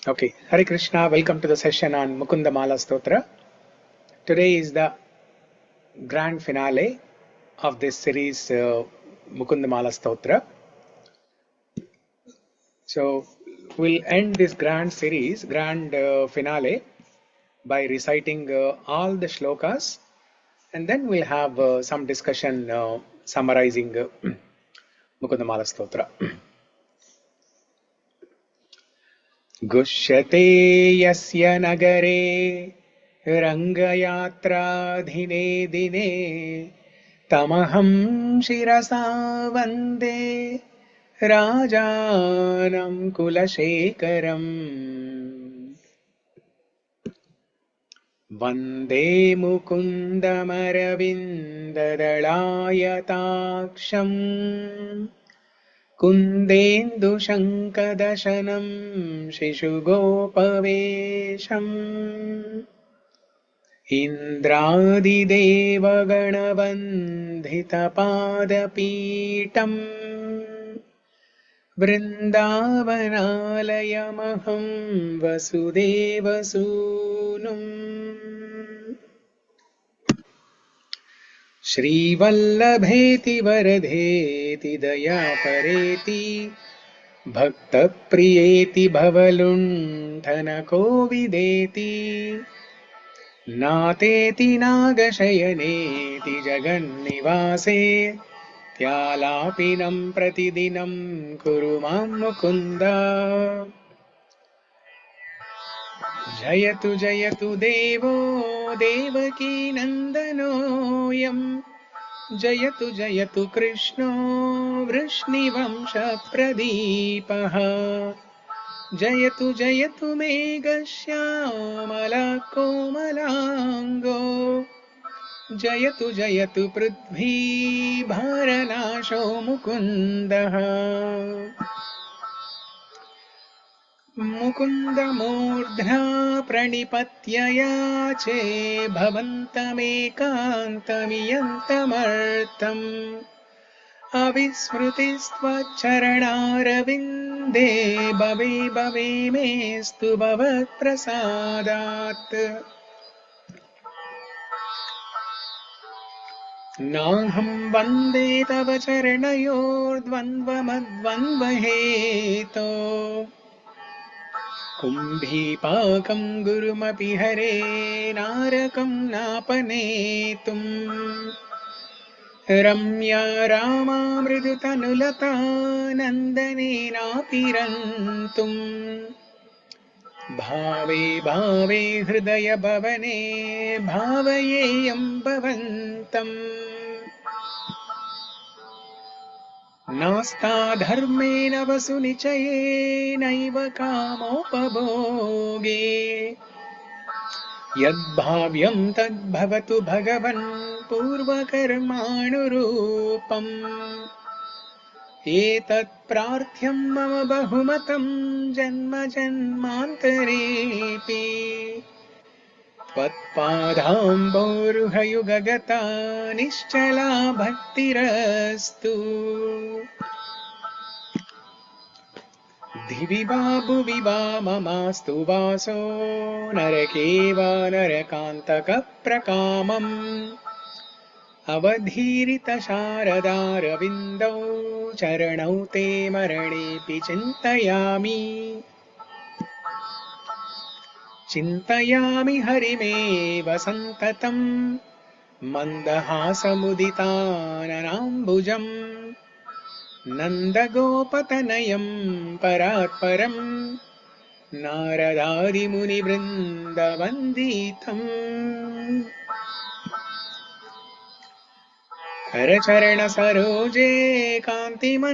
Okay, Hare Krishna, welcome to the session on Mukunda Mālā Stotra. Today is the grand finale of this series, Mukunda Mālā Stotra. So, we'll end this grand series, finale, by reciting all the shlokas, and then we'll have some discussion summarizing Mukunda Mālā Stotra. गुष्यते यस्य नगरे रङ्गयात्राधिने दिने तमहं शिरसा वन्दे राजानं कुलशेखरम् वन्दे मुकुन्दमरविन्ददलायताक्षम् कुन्देन्दुशङ्खदशनं शिशुगोपवेशम् इन्द्रादिदेवगणवन्दितपादपीठम् वृन्दावनालयमहं वसुदेवसूनुम् श्रीवल्लभेति वरदेति दयापरेति भक्तप्रियेति भवलुण्ठनकोविदेति नातेति नागशयनेति जगन्निवासे त्यालापिनं प्रतिदिनं कुरु मां मुकुन्द जयतु जयतु देवो देवकी नन्दनोऽयं जयतु जयतु कृष्णो वृष्णिवंशप्रदीपः जयतु जयतु मेघश्यामलकोमलाङ्गो जयतु जयतु पृथ्वी भारनाशो मुकुन्दः मुकुन्दमूर्ध्ना प्रणिपत्य याचे भवन्तमेकान्तमियन्तमर्थम् अविस्मृतिस्त्वच्चरणारविन्दे भवे भवे मेस्तु भवत्प्रसादात् नाहं वन्दे तव चरणयोर्द्वन्द्वमद्वन्द्वहेतो कुम्भीपाकं गुरुमपि हरे नारकं नापनेतुम् रम्या रामा मृदुतनुलता नन्दनेनापि रन्तुम् भावे भावे हृदय भवने भावयेयं भवन्तम् नास्ता धर्मेण वसुनिचयेनैव कामोपभोगे यद्भाव्यं तद्भवतु भगवन् पूर्वकर्मानुरूपम् एतत् प्रार्थ्यं मम बहुमतं जन्म जन्मान्तरेऽपि त्वत्पादाम्भोरुहयुगगता निश्चला भक्तिरस्तु दिवि वा भुवि वा ममास्तु वासो नरके वा नरकान्तकप्रकामम् अवधीरितशारदारविन्दौ चरणौ ते मरणेऽपि चिन्तयामि चिन्तयामि हरिमेव सन्ततं मन्दहासमुदिताननाम्बुजम् नन्दगोपतनयं परात्परं नारदादिमुनिवृन्दवन्दितम् करचरणसरोजे कान्तिमन्नेत्रमीने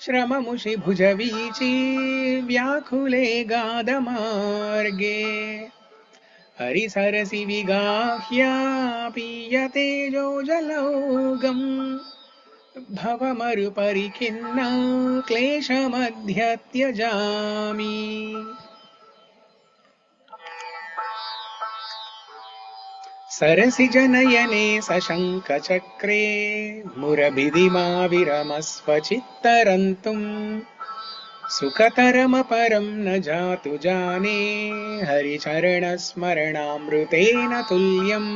श्रममुषि भुजवीची व्याकुले गादमार्गे हरिसरसि विगाह्या पीयते जोजलौघम् भवमरुपरिखिन्ना क्लेशमध्य त्यजामि सरसि जनयने सशङ्खचक्रे मुरभिधिमा विरमस्व चित्तरन्तुम् सुखतरमपरं न जातु जाने हरिचरणस्मरणामृतेन तुल्यम्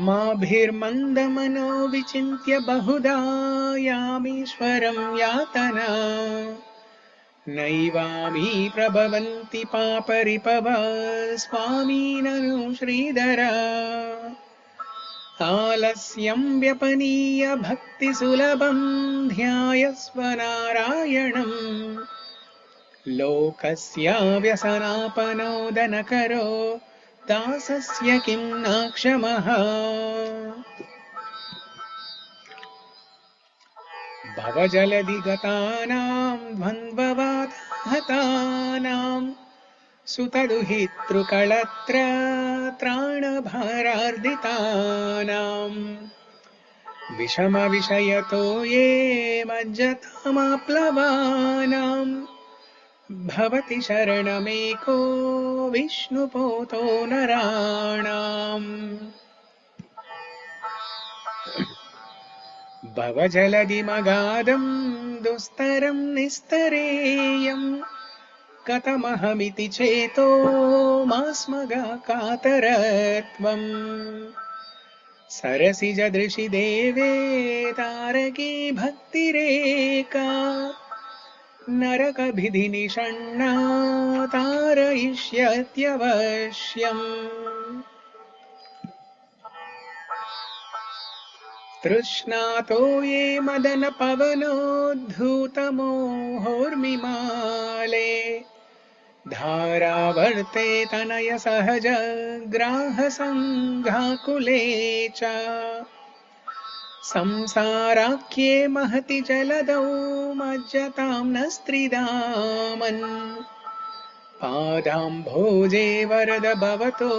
माभिर्मन्दमनो विचिन्त्य बहुधा यामीश्वरं यातना नैवामी प्रभवन्ति पापरिपवा स्वामी ननु श्रीधरा आलस्यं व्यपनीय भक्तिसुलभं ध्यायस्व नारायणम् लोकस्य व्यसनापनोदनकरो दासस्य किं न क्षमः भवजलधिगतानां द्वन्द्ववाताहतानां सुतदुहितृकळत्र त्राणभारार्दितानां विषमविषयतो ये मज्जतामाप्लवानां भवति शरणमेको विष्णुपोतो नराणाम् भवजलधिमगाधं दुस्तरं निस्तरेयम् कथमहमिति चेतो मास्मगाकातरत्वम् सरसिजदृशि देवे तारकी भक्तिरेका नरकभिधिनिषण्णा तारयिष्यत्यवश्यम् तृष्णातो ये मदनपवनोद्धूतमोहोर्मिमाले धारावर्ते तनय सहज ग्राहसङ्घाकुले च संसाराख्ये महति जलदौ मज्जतां न स्त्रिदामन् पादाम्भोजे वरद भवतो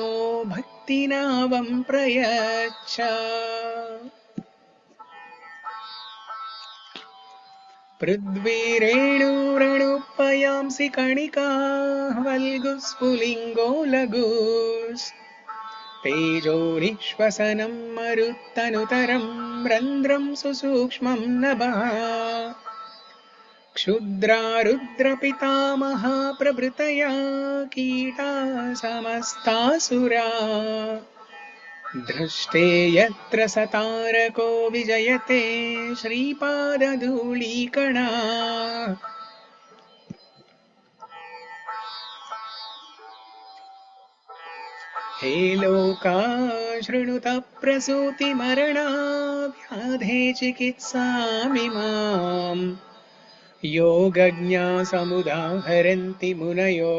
भक्तिनावं प्रयच्छ पृथ्वीरेणुरेणुपयांसि कणिका वल्गुस्फुलिङ्गो लघुस् तेजो निःश्वसनं मरुत्तनुतरं रन्ध्रं सुसूक्ष्मं नभः क्षुद्रा रुद्रपितामहा प्रभृतया कीटा समस्तासुरा दृष्टे यत्र सतारको विजयते श्रीपादधूलीकणा हे लोका शृणुत प्रसूतिमरणाव्याधे चिकित्सामिमाम् योगज्ञा समुदाहरन्ति मुनयो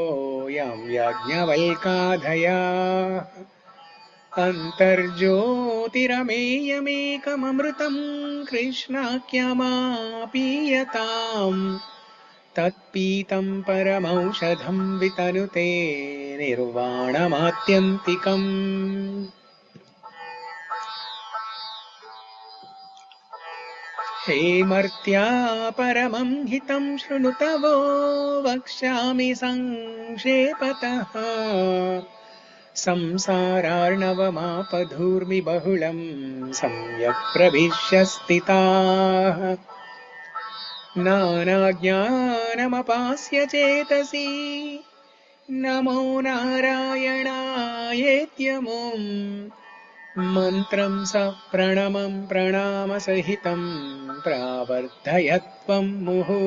यं याज्ञवल्काधया अन्तर्ज्योतिरमेयमेकममृतं कृष्णाख्यमापीयताम् तत्पीतं परमौषधं वितनुते निर्वाणमात्यन्तिकम् हे मर्त्या परमं हितं शृणुतवो वक्ष्यामि संक्षेपतः संसारार्णवमापधूर्मि बहुलं सम्यक् प्रविश्य स्थिताः नानाज्ञानमपास्य चेतसि नमो नारायणायेत्यमुम् मन्त्रं सप्रणमं प्रणामसहितं प्रावर्धयत्वं मुहुः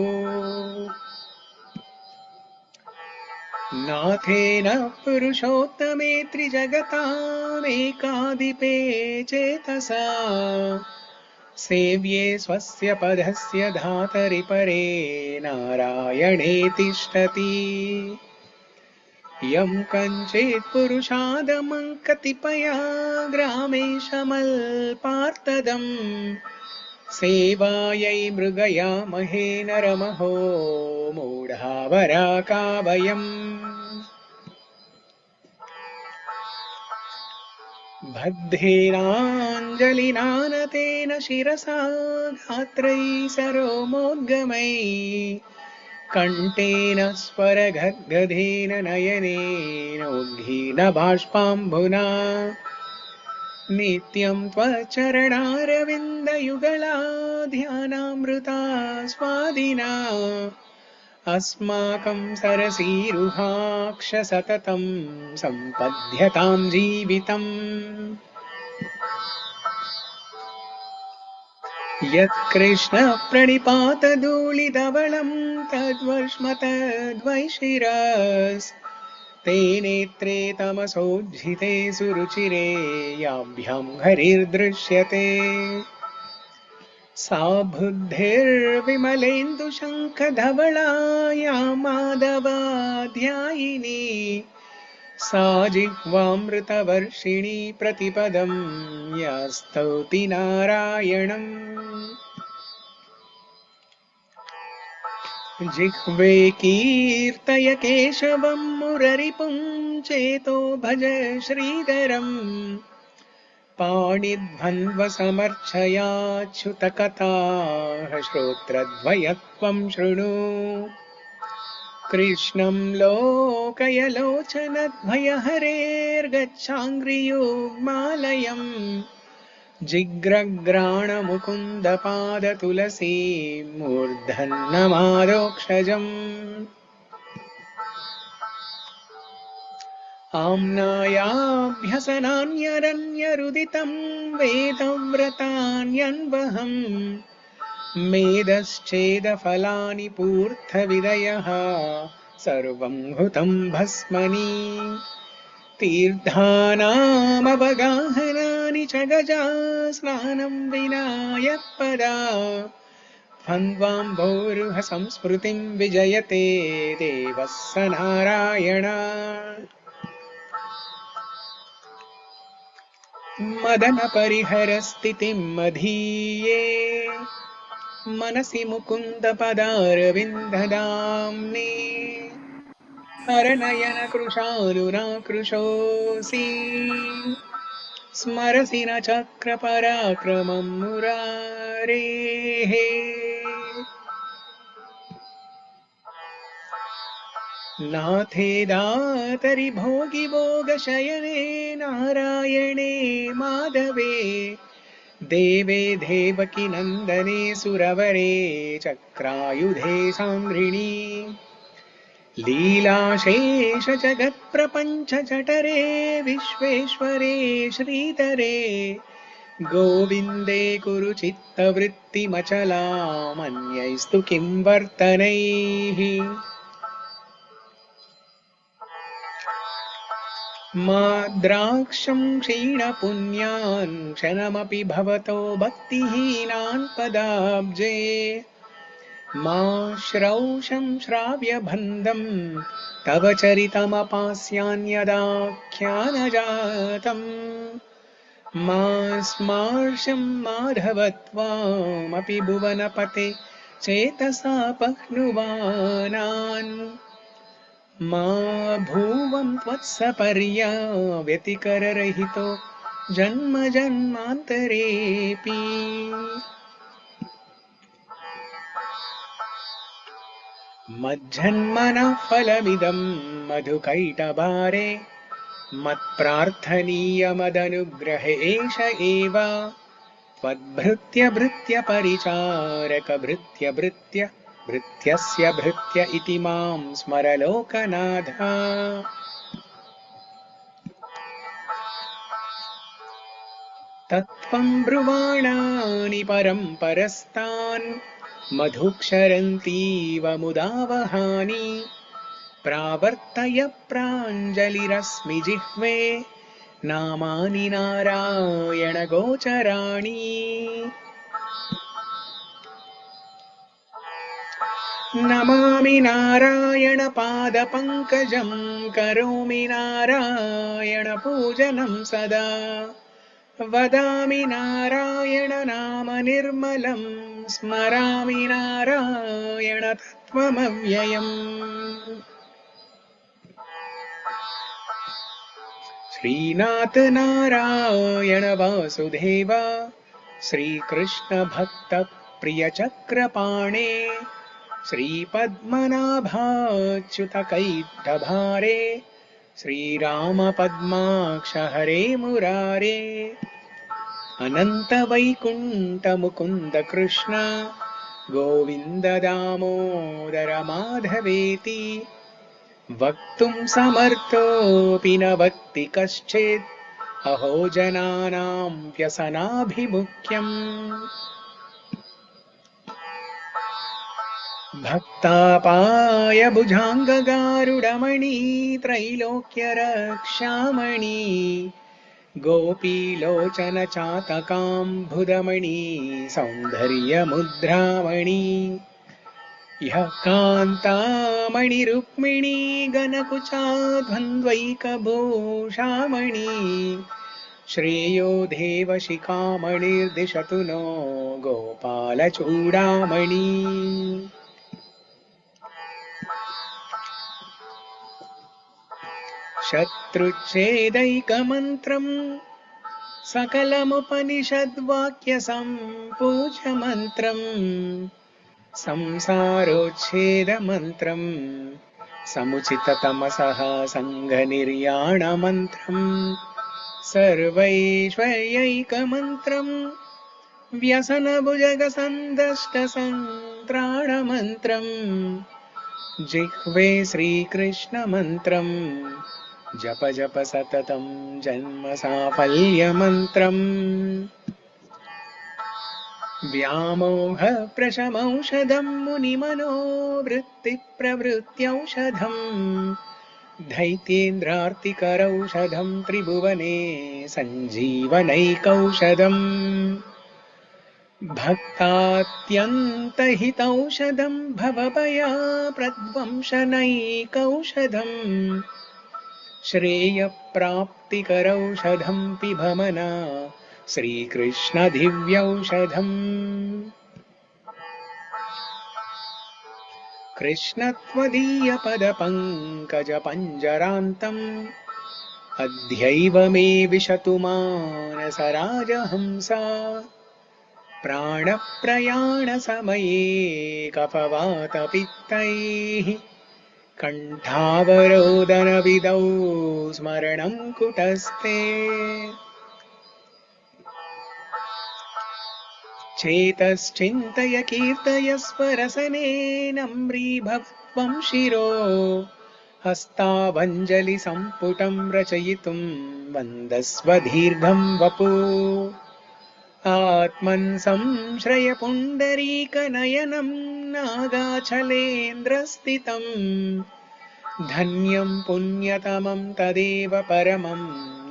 नाथेन पुरुषोत्तमे त्रिजगतामेकाधिपे चेतसा सेव्ये स्वस्य पदस्य धातरि परे नारायणे तिष्ठति यं कञ्चित् पुरुषादमं कतिपया ग्रामेशमल्पार्तदम् सेवायै मृगयामहे नरमहो मूढावराका वयम् बद्धेनाञ्जलिनानतेन शिरसा गात्रैः सरोमोद्गमैः कण्ठेन स्वरगद्गदेन नयनेन उद्गीन बाष्पाम्बुना नित्यं त्वच्चरणारविन्दयुगला ध्यानामृता स्वादिना अस्माकं सरसीरुहाक्ष सततं सम्पद्यतां जीवितम्। यत्कृष्ण प्रणिपातधूलिधवलं तद्वर्ष्म तद्वैशिरस्ते नेत्रे तमसोज्झिते सुरुचिरे याभ्यां हरिर्दृश्यते। सा बुद्धिर्विमलेन्दुशङ्खधवला या माधवाध्यायिनी सा जिह्वामृतवर्षिणी प्रतिपदं या स्तौति नारायणम्। जिह्वे कीर्तय केशवं मुररिपुं चेतो भज श्रीधरम् पाणिध्वन्वसमर्चयाच्युतकथाः श्रोत्रद्वयत्वं शृणु। कृष्णं लोकय लोचनद्वयहरेर्गच्छाङ्घ्रियुग्मालयम् जिग्रग्राणमुकुन्दपादतुलसी मूर्धन्यमादोक्षजम्। आम्नायाभ्यसनान्यरण्यरुदितं वेदव्रतान्यन्वहम् मेदश्चेदफलानि पूर्थविदयः सर्वं हुतं भस्मनि। तीर्थानामवगाहनानि च गजा स्नानं विना यत्पदा फन्वाम्भोरुह संस्मृतिं विजयते देवः स नारायण। मदन परिहरस्थितिं मधीये मनसि मुकुन्द पदारविन्ददाम्नि हरनयन कृशानुराकृशोऽसि स्मरसि न चक्रपराक्रमं मुरारेः। नाथे दातरि भोगि भोगशयने नारायणे माधवे देवे देवकी नन्दने सुरवरे चक्रायुधे सान्द्रिणी लीलाशेष जगत्प्रपञ्च जठरे विश्वेश्वरे श्रीधरे गोविन्दे कुरु चित्तवृत्तिमचलामन्यैस्तु किं वर्तनैः। माद्राक्षं क्षीणपुण्यान् क्षणमपि भवतो भक्तिहीनान् पदाब्जे मा श्रौषं श्राव्यबन्धं तव चरितमपास्यान्यदाख्यानजातं मा स्मार्षं माधवत्वामपि भुवनपते चेतसा पह्नुवानान् मा भुवं त्वत्सपर्यव्यतिकररहितो जन्म जन्मान्तरेऽपि। मज्जन्मनः फलमिदं मधुकैटभारे मत्प्रार्थनीयमदनुग्रह एष एव त्वद्भृत्य भृत्य परिचारक भृत्य भृत्य भृत्यस्य भृत्य इति मां स्मर लोकनाथ। तत्त्वं ब्रुवाणानि परं परस्तान् मधुक्षरन्तीव मुदावहानि प्रावर्तय प्राञ्जलिरस्मि जिह्वे नामानि नारायण गोचराणि। नमामि नारायण पादपङ्कजं करोमि नारायण पूजनं सदा वदामि नारायण नाम निर्मलं स्मरामि नारायण तत्त्वमव्ययम्। श्रीनाथ नारायण वासुदेव श्रीकृष्ण भक्त प्रिय चक्रपाणे श्रीपद्मनाभाच्युत कैटभारे श्रीराम पद्माक्ष हरे मुरारे अनंत वैकुंठ मुकुंद कृष्ण गोविंद दामोदर माधवेति वक्तुं समर्थोऽपि न वक्ति कश्चित् अहो जनानां व्यसनाभिमुख्यम् भक्तापाय भुजाङ्गगारुडमणि त्रैलोक्यरक्षामणि गोपीलोचन चातकाम्बुदमणि सौन्दर्यमुद्रामणि यः कान्तामणि रुक्मिणी गणकुचाद्वन्द्वैकभूषामणि श्रेयो देवशिखामणिर्दिशतु नो गोपालचूडामणि शत्रुच्छेदैकमन्त्रम् सकलमुपनिषद्वाक्यसम्पूज्यमन्त्रम् संसारोच्छेदमन्त्रम् समुचिततमसः सङ्घनिर्याणमन्त्रम् सर्वैश्वर्यैकमन्त्रम् व्यसनभुजगसन्दष्टसन्त्राणमन्त्रम् जिह्वे श्रीकृष्णमन्त्रम् जप जप सततं जन्म साफल्यमन्त्रम् व्यामोह प्रशमौषधम् मुनिमनोवृत्तिप्रवृत्त्यौषधम् दैत्येन्द्रार्तिकरौषधम् त्रिभुवने सञ्जीवनैकौषधम् भक्तात्यन्तहितौषधम् भवभयप्रध्वंसनैकौषधम् श्रेयप्राप्तिकरौषधम् पिबमना श्रीकृष्णदिव्यौषधम् कृष्णत्वदीयपदपङ्कजपञ्जरान्तम् अद्यैव मे विशतु मानसराजहंसा प्राणप्रयाणसमये कफवातपित्तैः कण्ठावरोदनविधौ स्मरणं कुटस्ते चेतश्चिन्तय कीर्तय स्वरसनेनम्रीभवत्वं शिरो हस्तावञ्जलिसम्पुटं रचयितुं वन्दस्व दीर्घं वपु आत्मन् संश्रय पुण्डरीकनयनं नागाचलेन्द्रस्थितं धन्यं पुण्यतमं तदेव परमं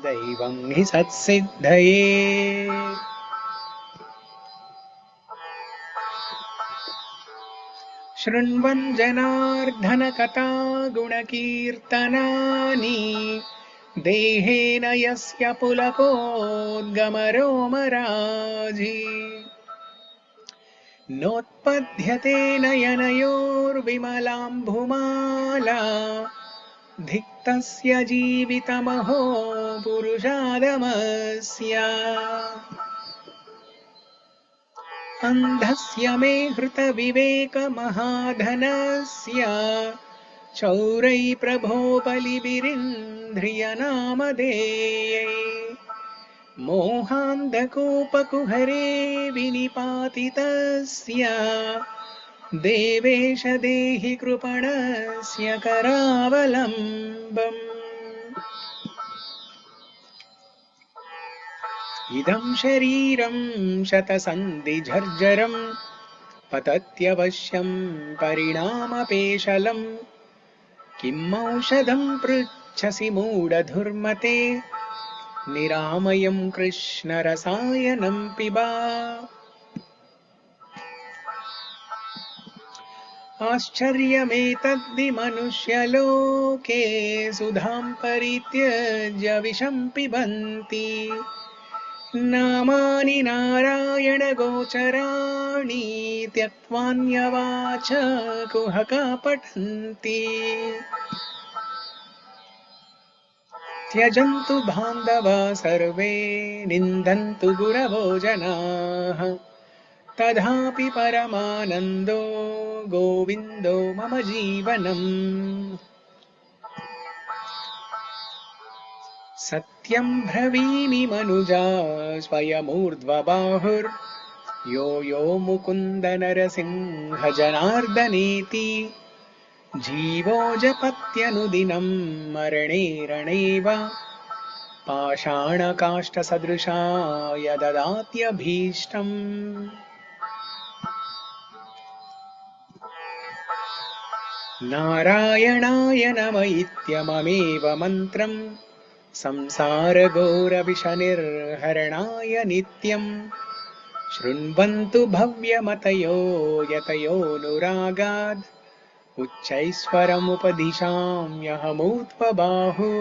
दैवं हि सत्सिद्धये शृण्वन् जनार्दन कथा गुणकीर्तनानि देहेन यस्य पुलकोद्गमरोमराजि नोत्पद्यते नयनयोर्विमलाम्भुमाला धिक्तस्य जीवितमहो पुरुषादमस्य अन्धस्य मे हृतविवेकमहाधनस्य चौरै प्रभो बलिभिरिन्द्रियनामधेयै मोहान्धकूपकुहरे विनिपातितस्य देवेश देहि कृपणस्य करावलम्बम् इदं शरीरं शतसन्धिझर्झरं पतत्यवश्यं परिणामपेशलम् किम् औषधं पृच्छसि मूढधुर्मते निरामयं कृष्णरसायनं पिबा आश्चर्यमेतद्धि मनुष्यलोके सुधां परित्यज्य विषं पिबन्ति नामानि नारायणगोचराणि त्यक्त्वान्यवाच कुहका पठन्ति त्यजन्तु बान्धवा सर्वे निन्दन्तु गुरवो जनाः तथापि परमानन्दो गोविन्दो मम जीवनम् सत्यं ब्रवीमि मनुजा स्वयमूर्ध्वबाहुर् यो यो मुकुन्द नरसिंह जनार्दनेति जीवो जपत्यनुदिनं मरणे रणे वा पाषाणकाष्ठसदृशाय ददात्यभीष्टम्। नारायणाय नम इत्यममेव मन्त्रम् संसारघोरविषनिर्हरणाय नित्यम् शृण्वन्तु भव्यमतयो यतयोऽनुरागाद् उच्चैस्वरमुपदिशाम्यहमूर्ध्वबाहु।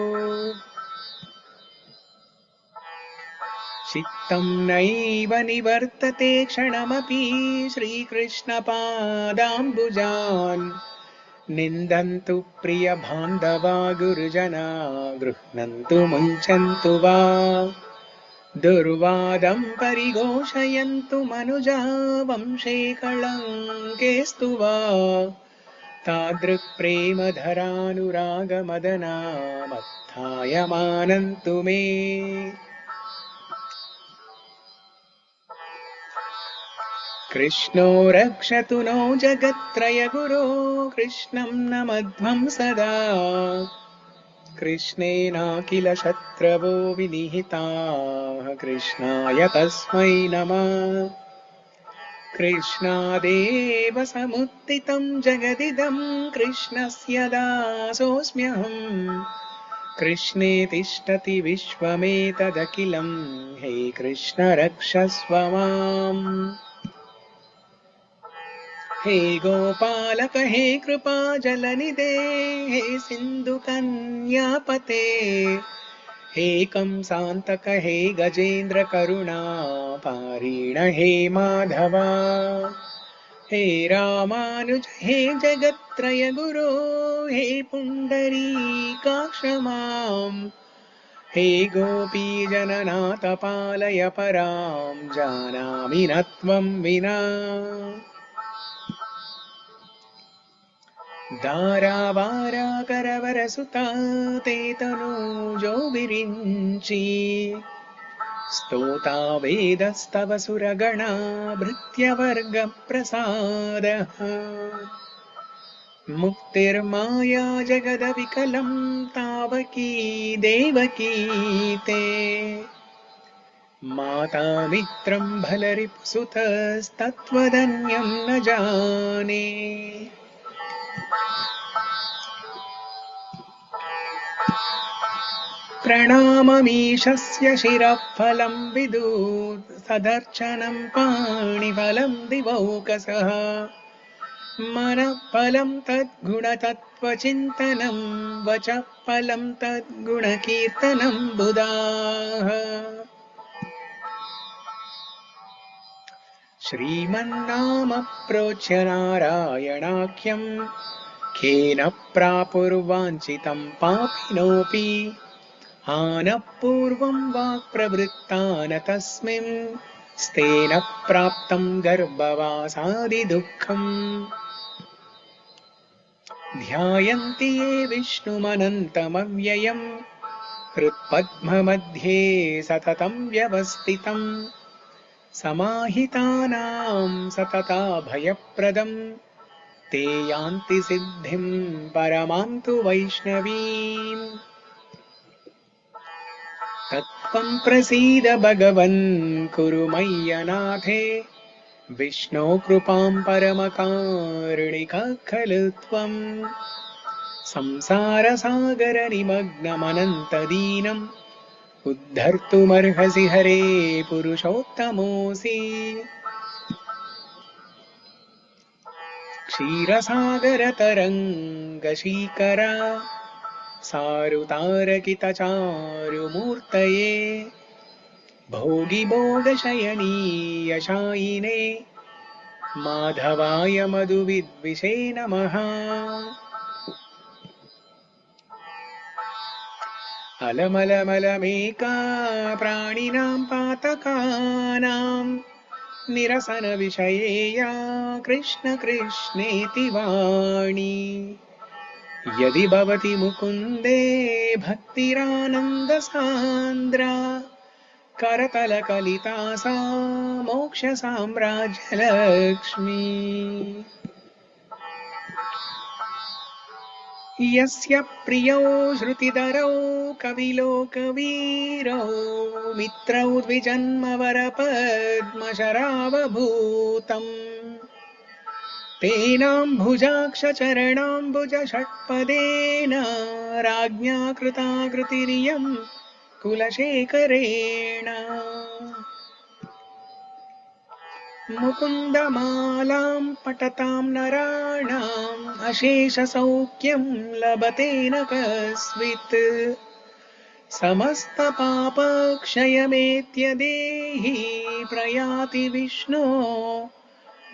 चित्तं नैव निवर्तते क्षणमपि श्रीकृष्णपादाम्बुजान् निन्दन्तु प्रियबान्धवा गुरुजना गृह्णन्तु मुञ्चन्तु वा दुर्वादं परिघोषयन्तु मनुजा वंशे कलङ्केस्तु वा तादृक्प्रेमधरानुरागमदनामत्थायमानन्तु मे। कृष्णो रक्षतु नो जगत्त्रयगुरो कृष्णं नमध्वं सदा कृष्णेनाखिल शत्रवो विनिहिताः कृष्णाय तस्मै नमः। कृष्णादेव समुत्थितं जगदिदं कृष्णस्य दासोऽस्म्यहम् कृष्णे तिष्ठति विश्वमेतदखिलं हे कृष्ण रक्षस्व माम्। हे गोपालक हे कृपाजलनिधे हे सिन्धुकन्यापते हे कंसान्तक हे गजेन्द्र करुणा पारीण हे माधवा हे रामानुज हे जगत्त्रय गुरो हे पुण्डरीकाक्ष माम् हे गोपीजननाथ पालय परां जानामि न त्वं विना। दारावाराकरवरसुता ते तनूजो विरिञ्चि स्तोता वेदस्तव सुरगणा भृत्यवर्गप्रसादः मुक्तिर्माया जगदविकलं तावकी देवकी ते माता मित्रं भलरिपुसुतस्तत्त्वदन्यं न जाने। प्रणाममीशस्य शिरःफलं विदुः सदर्चनं पाणिफलं दिवौकसः मनःफलं तद्गुणतत्त्वचिन्तनं वचः फलं तद्गुणकीर्तनं बुधाः। श्रीमन्नाम प्रोच्य नारायणाख्यं खेन प्रापुर्वाञ्छितं पापिनोऽपि आनः पूर्वं वाक्प्रवृत्ता न तस्मिन् स्तेन प्राप्तं गर्भवासादिदुःखम्। ध्यायन्ति ये विष्णुमनन्तमव्ययम् हृत्पद्ममध्ये सततं व्यवस्थितम् समाहितानां सतताभयप्रदम् ते यान्ति सिद्धिं परमां तु वैष्णवीम्। तत्त्वं प्रसीद भगवन् कुरु मय्यनाथे विष्णो कृपां परमकारुणिकः खलु त्वम् संसारसागरनिमग्नमनन्तदीनम् उद्धर्तुमर्हसि हरे पुरुषोत्तमोऽसि। क्षीरसागरतरङ्गशीकरा सारुतारकितचारुमूर्तये भोगिभोगशयनीयशायिने माधवाय मधुविद्विषे नमः। अलमलमलमेका प्राणिनां पातकानां निरसनविषये या कृष्ण कृष्णेति वाणी यदि भवति मुकुन्दे भक्तिरानन्दसान्द्रा करतलकलिता सा मोक्षसाम्राज्यलक्ष्मी यस्य प्रियौ श्रुतिधरौ कविलोकवीरौ मित्रौ द्विजन्मवरपद्मशरावभूतम् तेनाम्भुजाक्षचरणाम्बुजषट्पदेन राज्ञा कृताकृतिरियं कुलशेखरेण मुकुन्दमालां पठतां नराणाम् अशेषसौख्यं लभते न कस्वित् समस्तपापक्षयमेत्य देहि प्रयाति विष्णो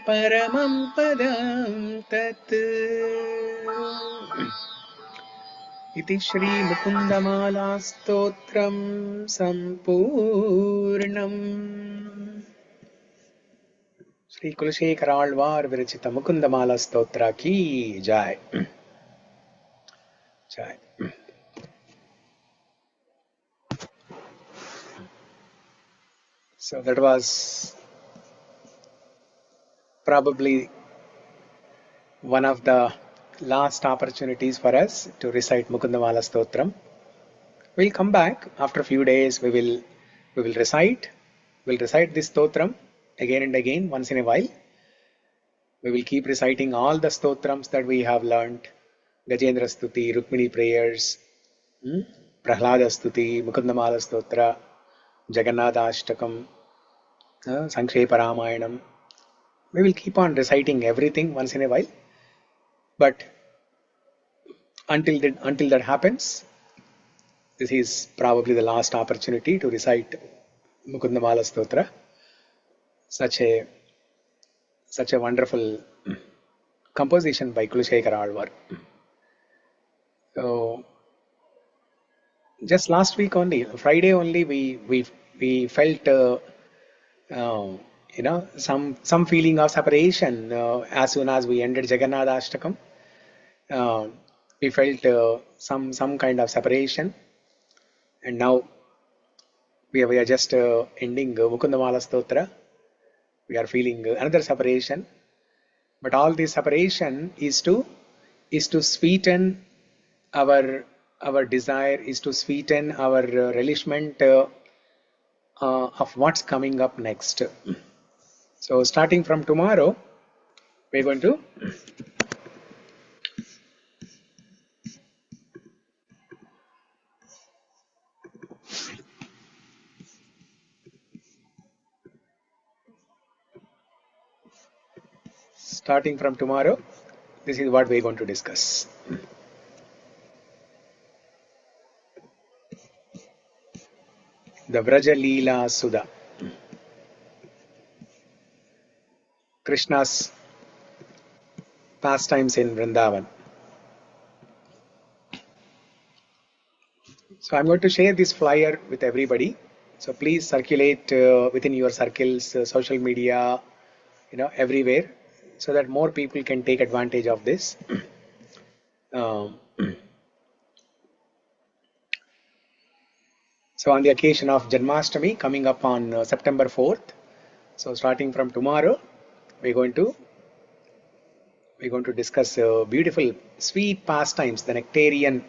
परमं पदं तत् इति श्री मुकुन्दमाला स्तोत्रं सम्पूर्णम् श्री कुलशेखर आழ்வாर विरचित मुकुंद माला स्तोत्र की जय जय So that was probably one of the last opportunities for us to recite Mukunda Mālā Stotram. We'll come back after a few days. We will recite this stotram again and again once in a while. We will keep reciting all the stotrams that we have learned: Gajendra Stuti, Rukmini prayers, Prahlada Stuti, Mukunda Mālā Stotra, Jagannatha Ashtakam, Sankshepa Ramayanam. We will keep on reciting everything once in a while. But until that happens, this is probably the last opportunity to recite Mukunda Mālā Stotra. Such a wonderful composition by Kṛṣṇa Āḻvār. So just last week only, Friday only, we felt some feeling of separation as soon as we ended Jagannatha Ashtakam. We felt some kind of separation, and now we are just ending Mukunda Mālā Stotra. We are feeling another separation, but all this separation is to sweeten our desire, is to sweeten our relishment of what's coming up next. So starting from tomorrow, we're going to this is what we're going to discuss. The Vraja Leela Sudha, Krishna's pastimes in Vrindavan. So I'm going to share this flyer with everybody. So please circulate within your circles, social media, everywhere, so that more people can take advantage of this. So on the occasion of Janmashtami coming up on September 4th, so starting from tomorrow, we're going to discuss beautiful, sweet pastimes, the nectarian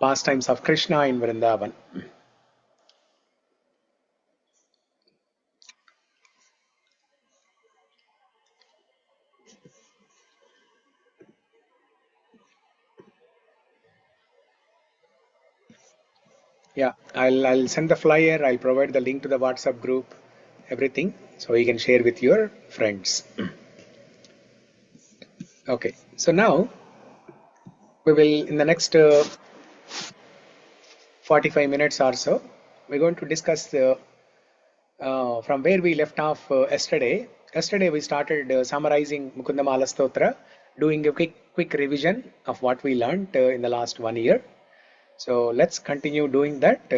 pastimes of Krishna in Vrindavan. Yeah, I'll send the flyer. I'll provide the link to the WhatsApp group, everything, so you can share with your friends. Okay, so now we will, in the next 45 minutes or so, we're going to discuss from where we left off yesterday. Yesterday we started summarizing Mukunda Mālā Stotra, doing a quick revision of what we learned in the last 1 year. So let's continue doing that.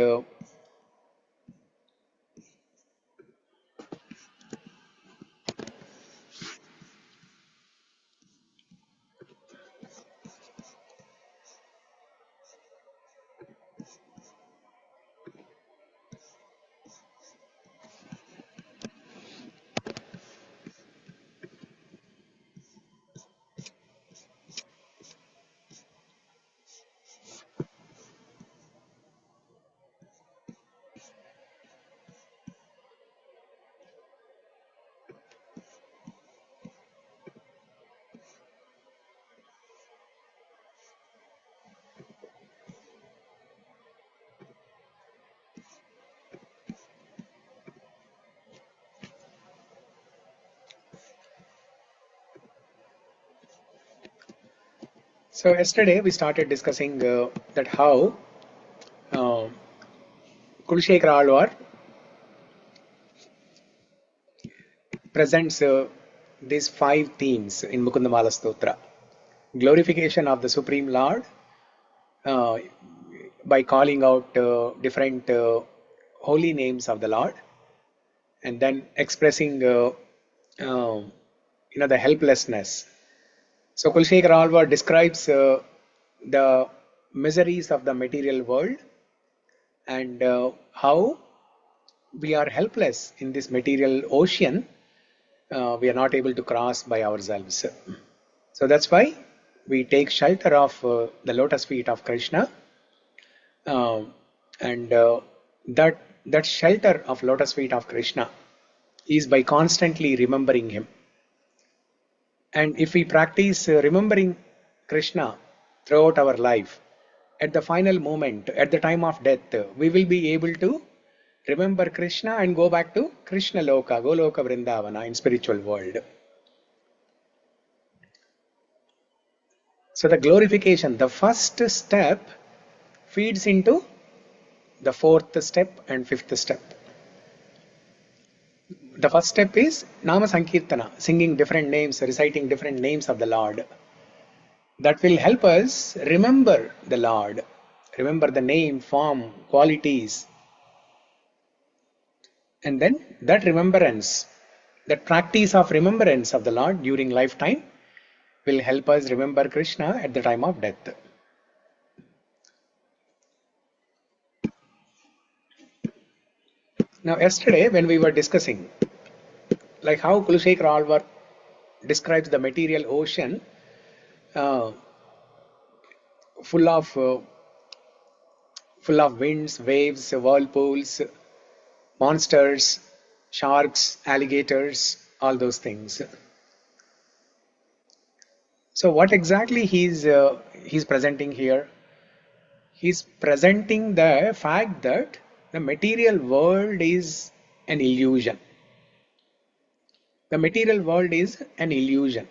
So yesterday we started discussing that how Kulasekhara Āḻvār presents these 5 themes in Mukunda Mālā Stotra. Glorification of the Supreme Lord uh, by calling out different holy names of the Lord, and then expressing the helplessness. So Kulasekhara Āḻvār describes the miseries of the material world and how we are helpless in this material ocean. We are not able to cross by ourselves. So that's why we take shelter of the lotus feet of Krishna, and that shelter of lotus feet of Krishna is by constantly remembering him. And if we practice remembering Krishna throughout our life, at the final moment, at the time of death, we will be able to remember Krishna and go back to Krishna Loka, Goloka Vrindavana in spiritual world. So the glorification, the first step feeds into the 4th step and 5th step. The first step is Nama Sankirtana, singing different names, reciting different names of the Lord. That will help us remember the Lord, remember the name, form, qualities. And then that remembrance, that practice of remembrance of the Lord during lifetime will help us remember Krishna at the time of death. Now yesterday when we were discussing like how Kulasekhara Āḻvār describes the material ocean full of winds, waves, whirlpools, monsters, sharks, alligators, all those things. So what exactly he's presenting here? He's presenting the fact that the material world is an illusion. The material world is an illusion.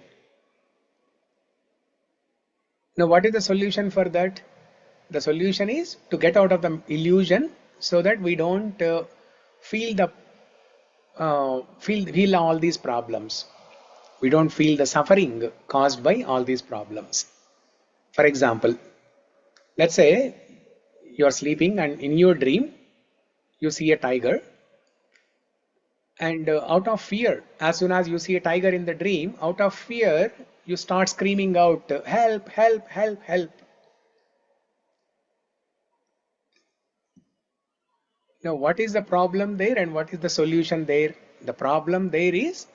Now what is the solution for that? The solution is to get out of the illusion so that we don't feel all these problems. We don't feel the suffering caused by all these problems. For example, let's say you are sleeping and in your dream you see a tiger, and out of fear, as soon as you see a tiger in the dream, out of fear you start screaming out, help, help, help, help. Now what is the problem there and what is the solution there? The problem there is,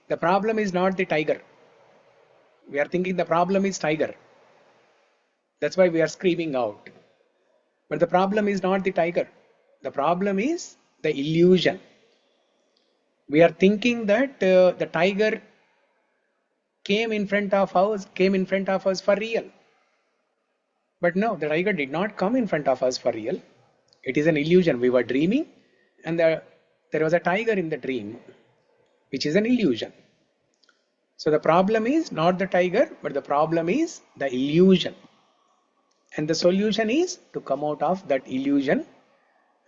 the problem is not the tiger. We are thinking the problem is tiger. That's why we are screaming out. But the problem is not the tiger. The problem is the illusion. We are thinking that the tiger came in front of us for real. But no, the tiger did not come in front of us for real. It is an illusion. We were dreaming and there was a tiger in the dream, which is an illusion. So the problem is not the tiger, but the problem is the illusion. And the solution is to come out of that illusion.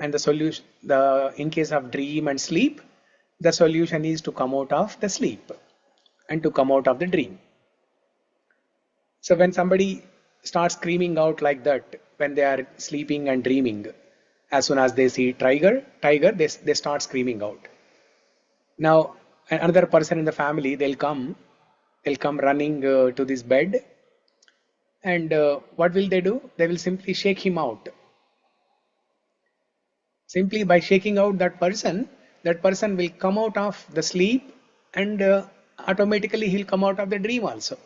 And the solution, in case of dream and sleep, the solution is to come out of the sleep and to come out of the dream. So when somebody starts screaming out like that, when they are sleeping and dreaming, as soon as they see tiger, they start screaming out. Now another person in the family, they'll come running to this bed, and what will they do? They will simply shake him out. Simply by shaking out that person will come out of the sleep, and automatically he'll come out of the dream also.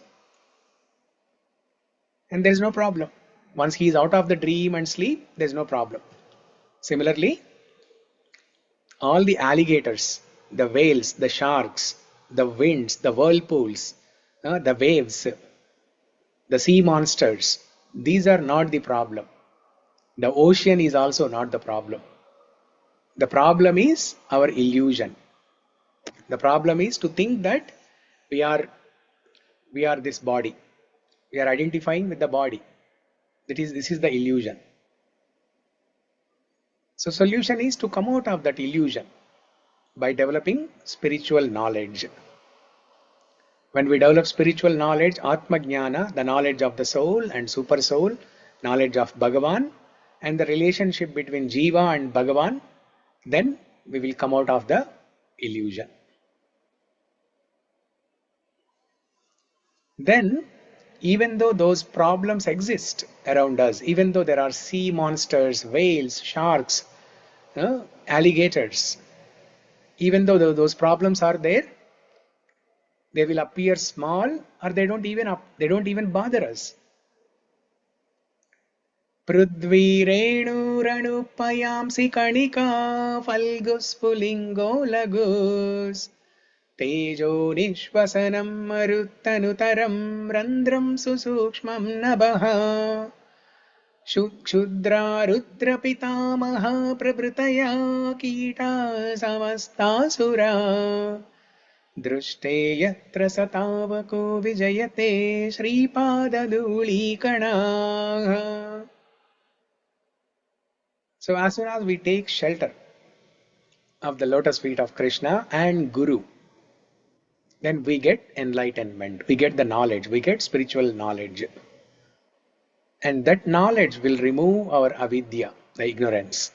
And there's no problem. Once he is out of the dream and sleep, there's no problem. Similarly, all the alligators, the whales, the sharks, the winds, the whirlpools, the waves, the sea monsters, these are not the problem. The ocean is also not the problem. The problem is our illusion. The problem is to think that we are this body. We are identifying with the body. This is the illusion. So solution is to come out of that illusion by developing spiritual knowledge. When we develop spiritual knowledge, Atma Jnana, the knowledge of the soul and super soul, knowledge of Bhagavan, and the relationship between Jiva and Bhagavan, then we will come out of the illusion. Then, even though those problems exist around us, even though there are sea monsters, whales, sharks, alligators, even though those problems are there, they will appear small, or they don't even bother us. Prudvi renu ranu payamsi kanika falgus pulingo lagus tejo nishvasanam maruttanutaram randram susukshmam nabaha Shudra rudra pitamaha prabhritaya kita samastasura Drushte yatra satavako vijayate Śrī Kṛṣṇa. So as soon as we take shelter of the lotus feet of Krishna and Guru, then we get enlightenment, we get the knowledge, we get spiritual knowledge. And that knowledge will remove our avidya, the ignorance.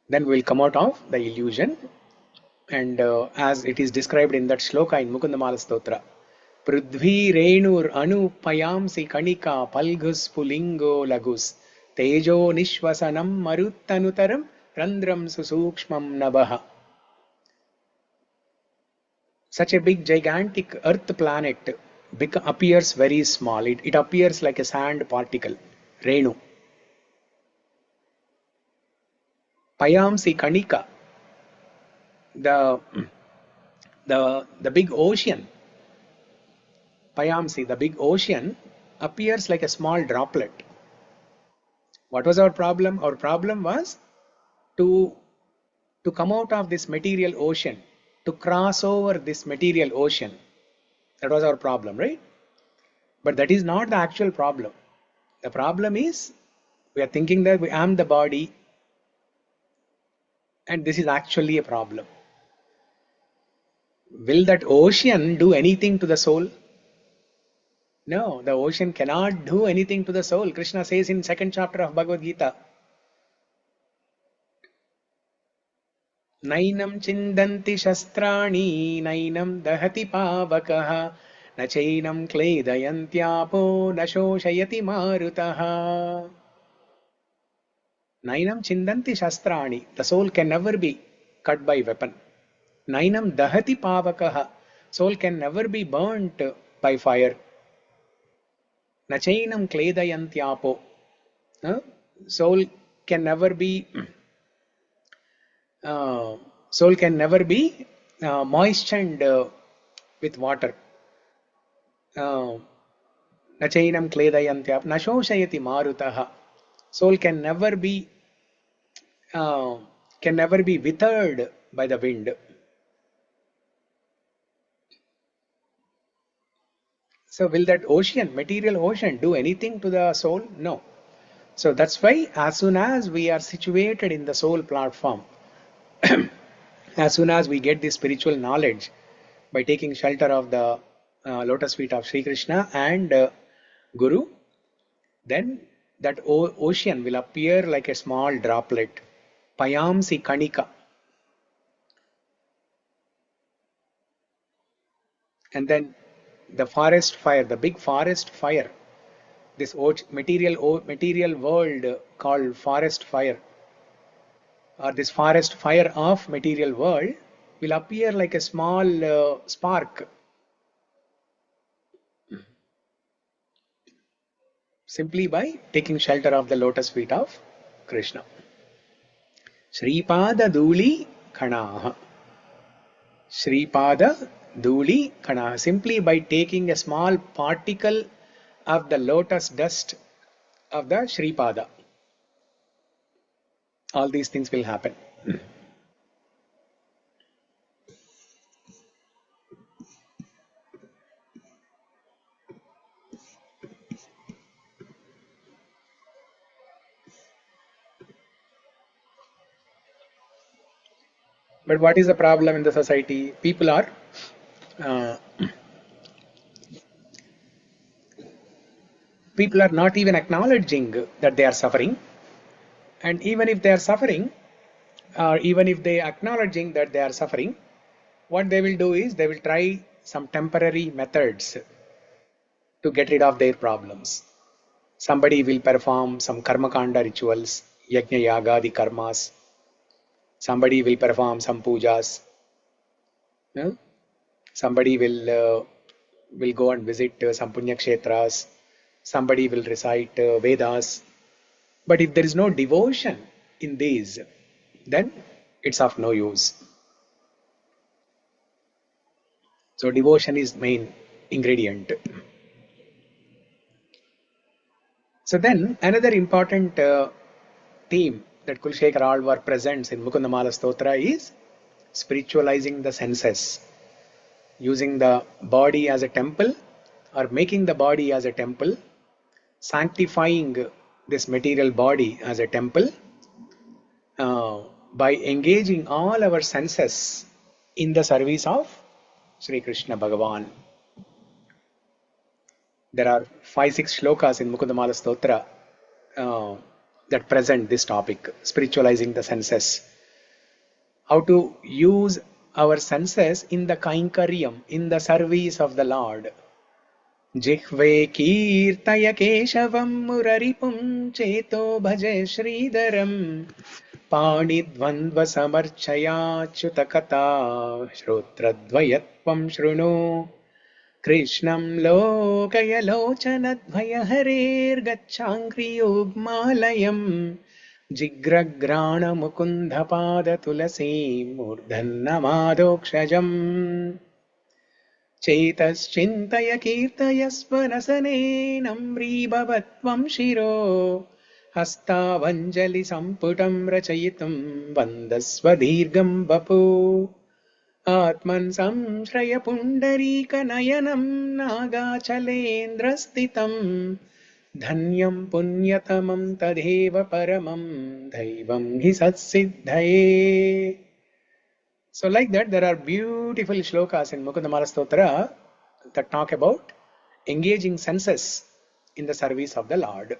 Then we will come out of the illusion. And as it is described in that shloka in Mukunda Mālā Stotra, Prudvi renur anu payamsi kanika palgus pulingo lagus tejo nishvasanam maruttanutaram randram susukshmam nabaha. Such a big gigantic earth planet appears very small. It appears like a sand particle, renu. Payamsi kanika, the big ocean, Payamsi, the big ocean, appears like a small droplet. What was our problem? Our problem was to come out of this material ocean, to cross over this material ocean. That was our problem, right? But that is not the actual problem. The problem is we are thinking that I am the body, and this is actually a problem. Will that ocean do anything to the soul? No, the ocean cannot do anything to the soul. Krishna says in 2nd chapter of Bhagavad Gita, Nainam chindanti shastrani, nainam dahati pavakaha, na chainam kledayantyapo, na shoshayati marutaha. Nainam chindanti shastrani, the soul can never be cut by weapon. Nainam dahati pavakaha, soul can never be burnt by fire. Nachainam kledayantyapo, soul can never be moistened with water. Nachainam kledayantyapo, nashoshayati marutaha, soul can never be withered by the wind. So will that ocean, material ocean, do anything to the soul? No. So that's why as soon as we are situated in the soul platform, as soon as we get this spiritual knowledge by taking shelter of the lotus feet of Śrī Kṛṣṇa and Guru, then that ocean will appear like a small droplet. Payamsi kanika. And then the forest fire, the big forest fire, this material world called forest fire, or this forest fire of material world, will appear like a small spark, simply by taking shelter of the lotus feet of Krishna. Shripada Dhuli Khanaha. Shripada Dhuli Khanaha. Simply by taking a small particle of the lotus dust of the Shripada, all these things will happen. But what is the problem in the society? People are uh, not even acknowledging that they are suffering, and even if they are suffering, or even if they are acknowledging that they are suffering, what they will do is they will try some temporary methods to get rid of their problems. Somebody will perform some karma kanda rituals, yajna yaga, the karmas. Somebody will perform some pujas. Yeah? Somebody will go and visit some punya kshetras. Somebody will recite Vedas. But if there is no devotion in these, then it's of no use. So devotion is main ingredient. So then another important theme that Kulasekhara Āḻvār presents in Mukunda Mālā Stotra is spiritualizing the senses, using the body as a temple or making the body as a temple, sanctifying this material body as a temple by engaging all our senses in the service of Śrī Kṛṣṇa Bhagavan. There are 5-6 shlokas in Mukunda Mālā Stotra that present this topic, spiritualizing the senses. How to use our senses in the kainkaryam, in the service of the Lord. Jihve kirtaya keshavam muraripum cheto bhaje shridaram पाणिद्वन्द्व समर्चयाच्युतकथा श्रोत्रद्वयत्वं शृणु कृष्णं लोकयलोचनद्वयहरेर्गच्छाङ्घ्रियुग्मालयम् जिग्रग्राणमुकुन्दपादतुलसीं मूर्धन्नमादोक्षजम् चेतश्चिन्तय कीर्तय स्वनसनेनम्रीभवत्वं शिरो हस्तावञ्जलि सम्पुटं रचयितुं वन्दस्व दीर्घं वपु आत्मन् संश्रय पुण्डरीकनयनं नागाचलेन्द्रस्थितं धन्यं पुण्यतमं तदेव परमं दैवं हि सत्सिद्धये. So like that, there are beautiful shlokas in Mukunda Mālā Stotra that talk about engaging senses in the service of the Lord.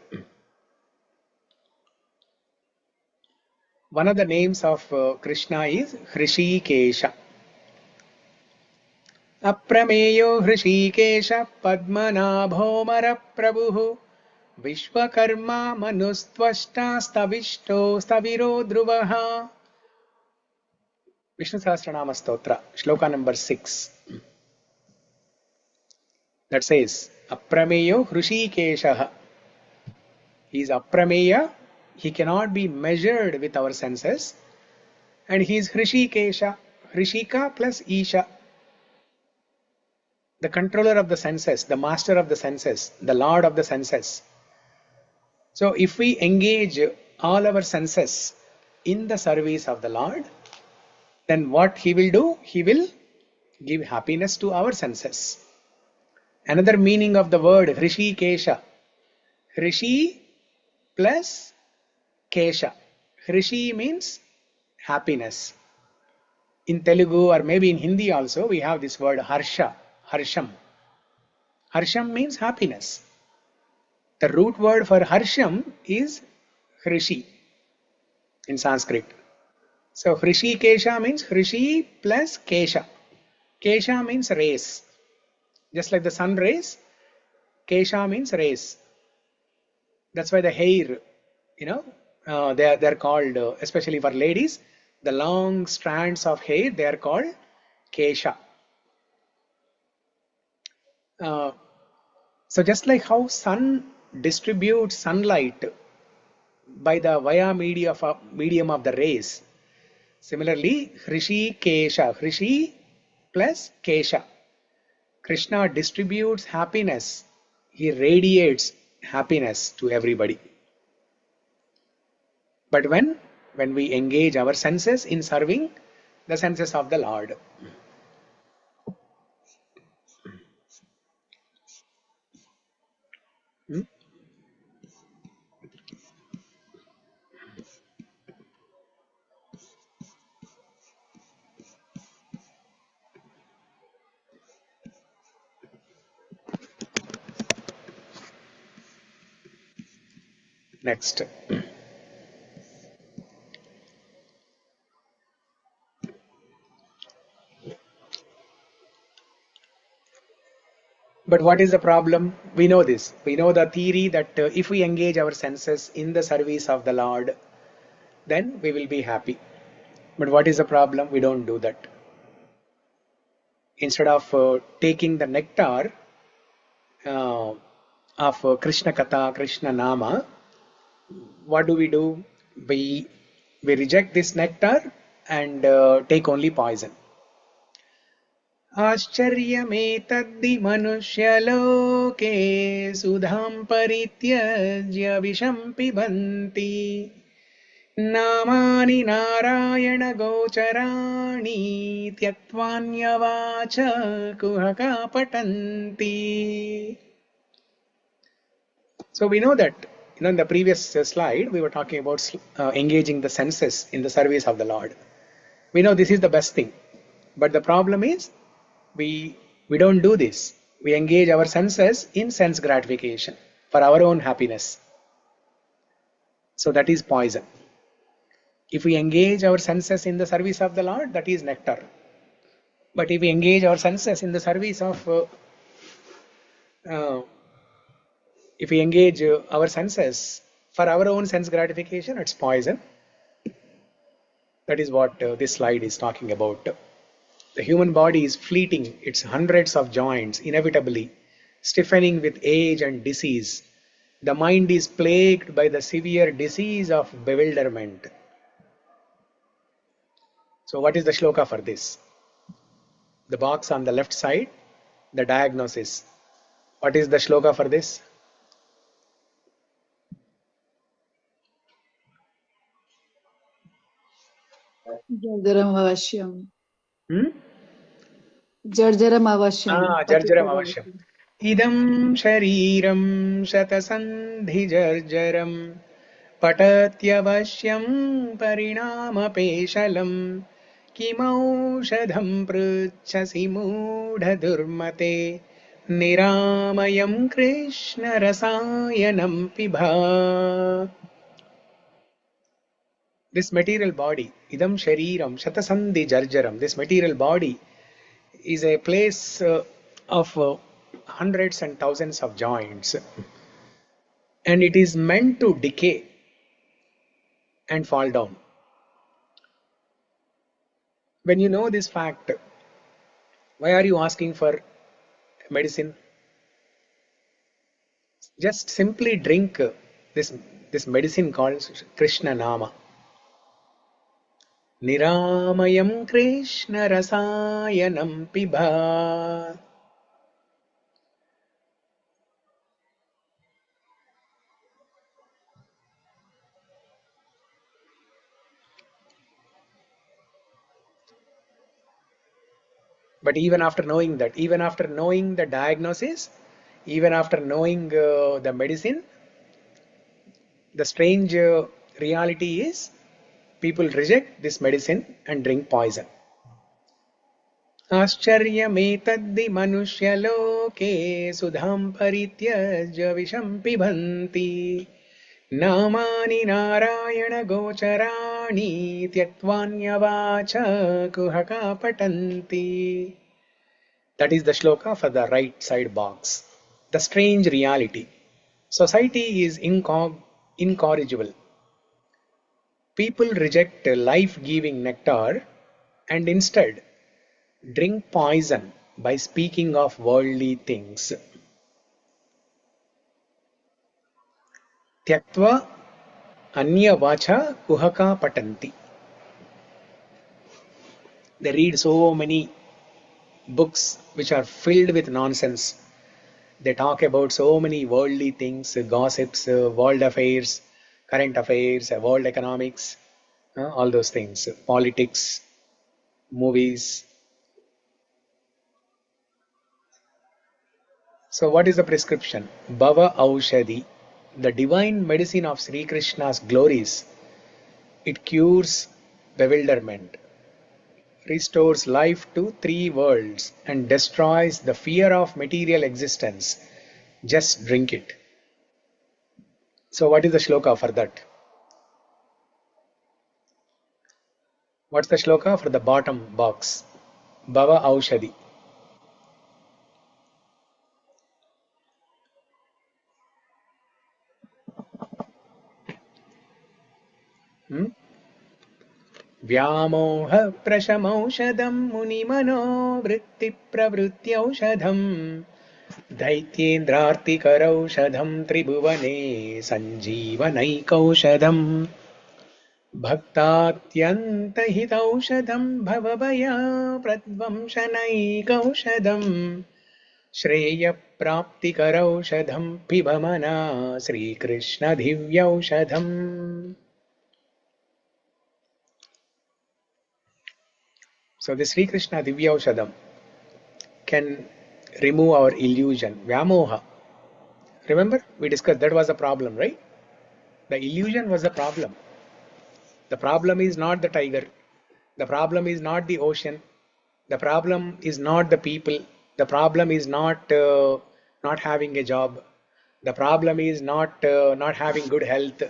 One of the names of Krishna is Hrishikesha. Aprameyo Hrishikesha Padmanabho Maraprabhu Vishwakarma Manustvashta Stavishto Staviro Dhruvaha. Vishnu Sahasranama Stotra, shloka number 6. That says, Aprameyo Hrishikesha. He is Aprameya. He cannot be measured with our senses. And he is Hrishikesha. Hrishika plus Isha. The controller of the senses, the master of the senses, the lord of the senses. So if we engage all our senses in the service of the Lord, then what he will do? He will give happiness to our senses. Another meaning of the word Hrishikesha. Hrishi plus Kesha. Hrishi means happiness. In Telugu or maybe in Hindi also we have this word Harsha, Harsham. Harsham means happiness. The root word for Harsham is Hrishi in Sanskrit. So Hrishikesha means Hrishi plus Kesha. Kesha means rays. Just like the sun rays, Kesha means rays. That's why the hair, they're called, especially for ladies, the long strands of hair, they are called Kesha. So just like how sun distributes sunlight by the medium of the rays, similarly Hrishi Kesha, Hrishi plus Kesha. Krishna distributes happiness. He radiates happiness to everybody. But when we engage our senses in serving the senses of the Lord. Next. But what is the problem? We know this. We know the theory that if we engage our senses in the service of the Lord, then we will be happy. But what is the problem? We don't do that. Instead of taking the nectar of Krishna Katha, Krishna Nama, what do? We reject this nectar and take only poison. आश्चर्यमेतद्धि मनुष्यलोके सुधां परित्यज्य विषं पिबन्ति नामानि नारायण गोचराणि त्यक्त्वान्यवाच कुहका पठन्ति. So we know that, in the previous slide we were talking about engaging the senses in the service of the Lord. We know this is the best thing, but the problem is we don't do this. We engage our senses in sense gratification for our own happiness. So that is poison. If we engage our senses in the service of the Lord, that is nectar. But if we engage our senses in the service of if we engage our senses for our own sense gratification, it's poison. That is what this slide is talking about. The human body is fleeting, its hundreds of joints inevitably stiffening with age and disease. The mind is plagued by the severe disease of bewilderment. So what is the shloka for this? The box on the left side, the diagnosis. What is the shloka for this? Jarjaram avashyam. Jarjaram avashyam. Idam shariram shatasandhi jarjaram patatyavashyam parinama peshalam kimaushadham pruchasi mudha durmate niramayam Krishna rasayanam pibha. This material body, idam shariram shatasandhi jarjaram, this material body is a place of hundreds and thousands of joints, and it is meant to decay and fall down. When you know this fact, why are you asking for medicine? Just simply drink this medicine called Krishna Nama. Niramayam Krishna rasayanam pibha. But even after knowing that, even after knowing the diagnosis, even after knowing the medicine, the strange reality is people reject this medicine and drink poison. आश्चर्यमेतद्धि मनुष्यलोके सुधां परित्यज्य विषं पिबन्ति नामानि नारायण गोचराणि त्यक्त्वान्यवाच कुहका पठन्ति. That is the shloka for the right side box. The strange reality. Society is incorrigible. People reject life-giving nectar and instead drink poison by speaking of worldly things. Tyaktva anya vacha kuhaka patanti. They read so many books which are filled with nonsense. They talk about so many worldly things, gossips, world affairs, current affairs, world economics, all those things, politics, movies. So what is the prescription? Bhava Aushadhi, the divine medicine of Śrī Kṛṣṇa's glories. It cures bewilderment, restores life to three worlds, and destroys the fear of material existence. Just drink it. So what is the shloka for that? What's the shloka for the bottom box? Bhava Aushadhi. व्यामोह प्रशमौषधं मुनिमनो वृत्तिप्रवृत्त्यौषधम् दैत्येन्द्रार्तिकरौषधं त्रिभुवने सञ्जीवनैकौषधम् भक्तात्यन्तहितौषधं भवभयप्रध्वंसनैकौषधम् श्रेयप्राप्तिकरौषधं पिबमना Shri Krishna दिव्यौषधम्. So the Śrī Kṛṣṇa Divyaushadam can remove our illusion, Vyamoha. Remember, we discussed that was the problem, right? The illusion was the problem. The problem is not the tiger. The problem is not the ocean. The problem is not the people. The problem is not not having a job. The problem is not not having good health.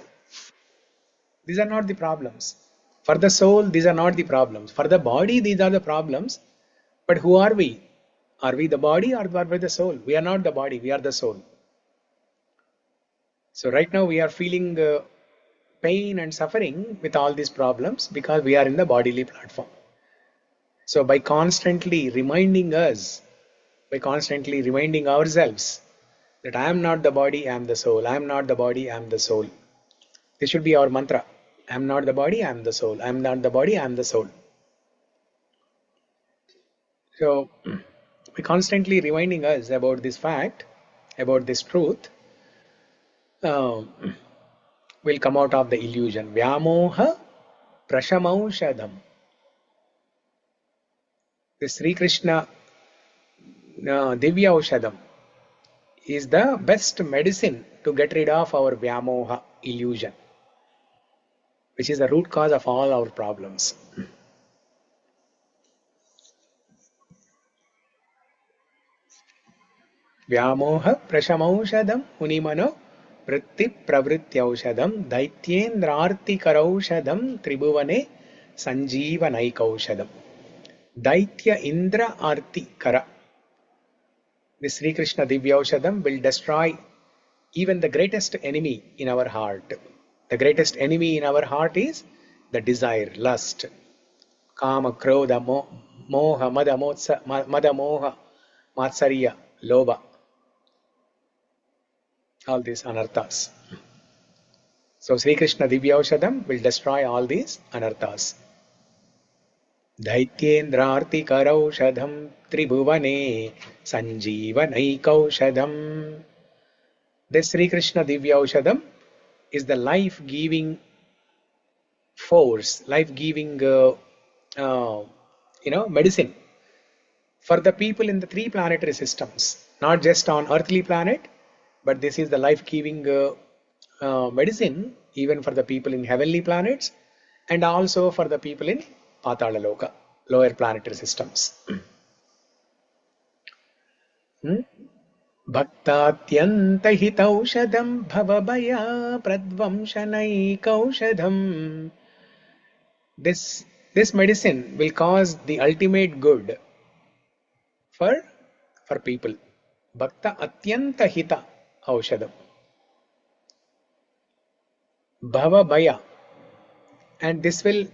These are not the problems. For the soul, these are not the problems. For the body, these are the problems. But who are we? Are we the body or are we the soul? We are not the body, we are the soul. So right now we are feeling pain and suffering with all these problems because we are in the bodily platform. So by constantly reminding us, by constantly reminding ourselves that I am not the body, I am the soul. I am not the body, I am the soul. This should be our mantra. I am not the body, I am the soul. I am not the body, I am the soul. So by constantly reminding us about this fact, about this truth, will come out of the illusion. Vyamoha prashamaushadam. The Śrī Kṛṣṇa Divya Aushadam is the best medicine to get rid of our Vyamoha illusion, which is the root cause of all our problems. Vyamoha prashamaushadam unimano vritti pravrityaushadam daityendrartikaraushadam tribhuvane sanjeevanaikaushadam. Daitya Indra Arti Kara. The Śrī Kṛṣṇa Divyaushadam will destroy even the greatest enemy in our heart. The greatest enemy in our heart is the desire, lust, kama, krodha, moha, mada, moha, matsarya, lobha. All these anarthas. So Śrī Kṛṣṇa Divyaushadam will destroy all these anarthas. Daityendrartikaraushadam tribhuvane sanjeevanaikaushadam. This Śrī Kṛṣṇa Divyaushadam is the life-giving force, life-giving medicine for the people in the three planetary systems, not just on earthly planet, but this is the life-giving medicine even for the people in heavenly planets and also for the people in Patala Loka, lower planetary systems. Bhaktatyantahitaushadam bhavabhaya pradvamsanaikaushadam. This medicine will cause the ultimate good for people. Bhakta atyantahita aushadam. Bhavabhaya. And this will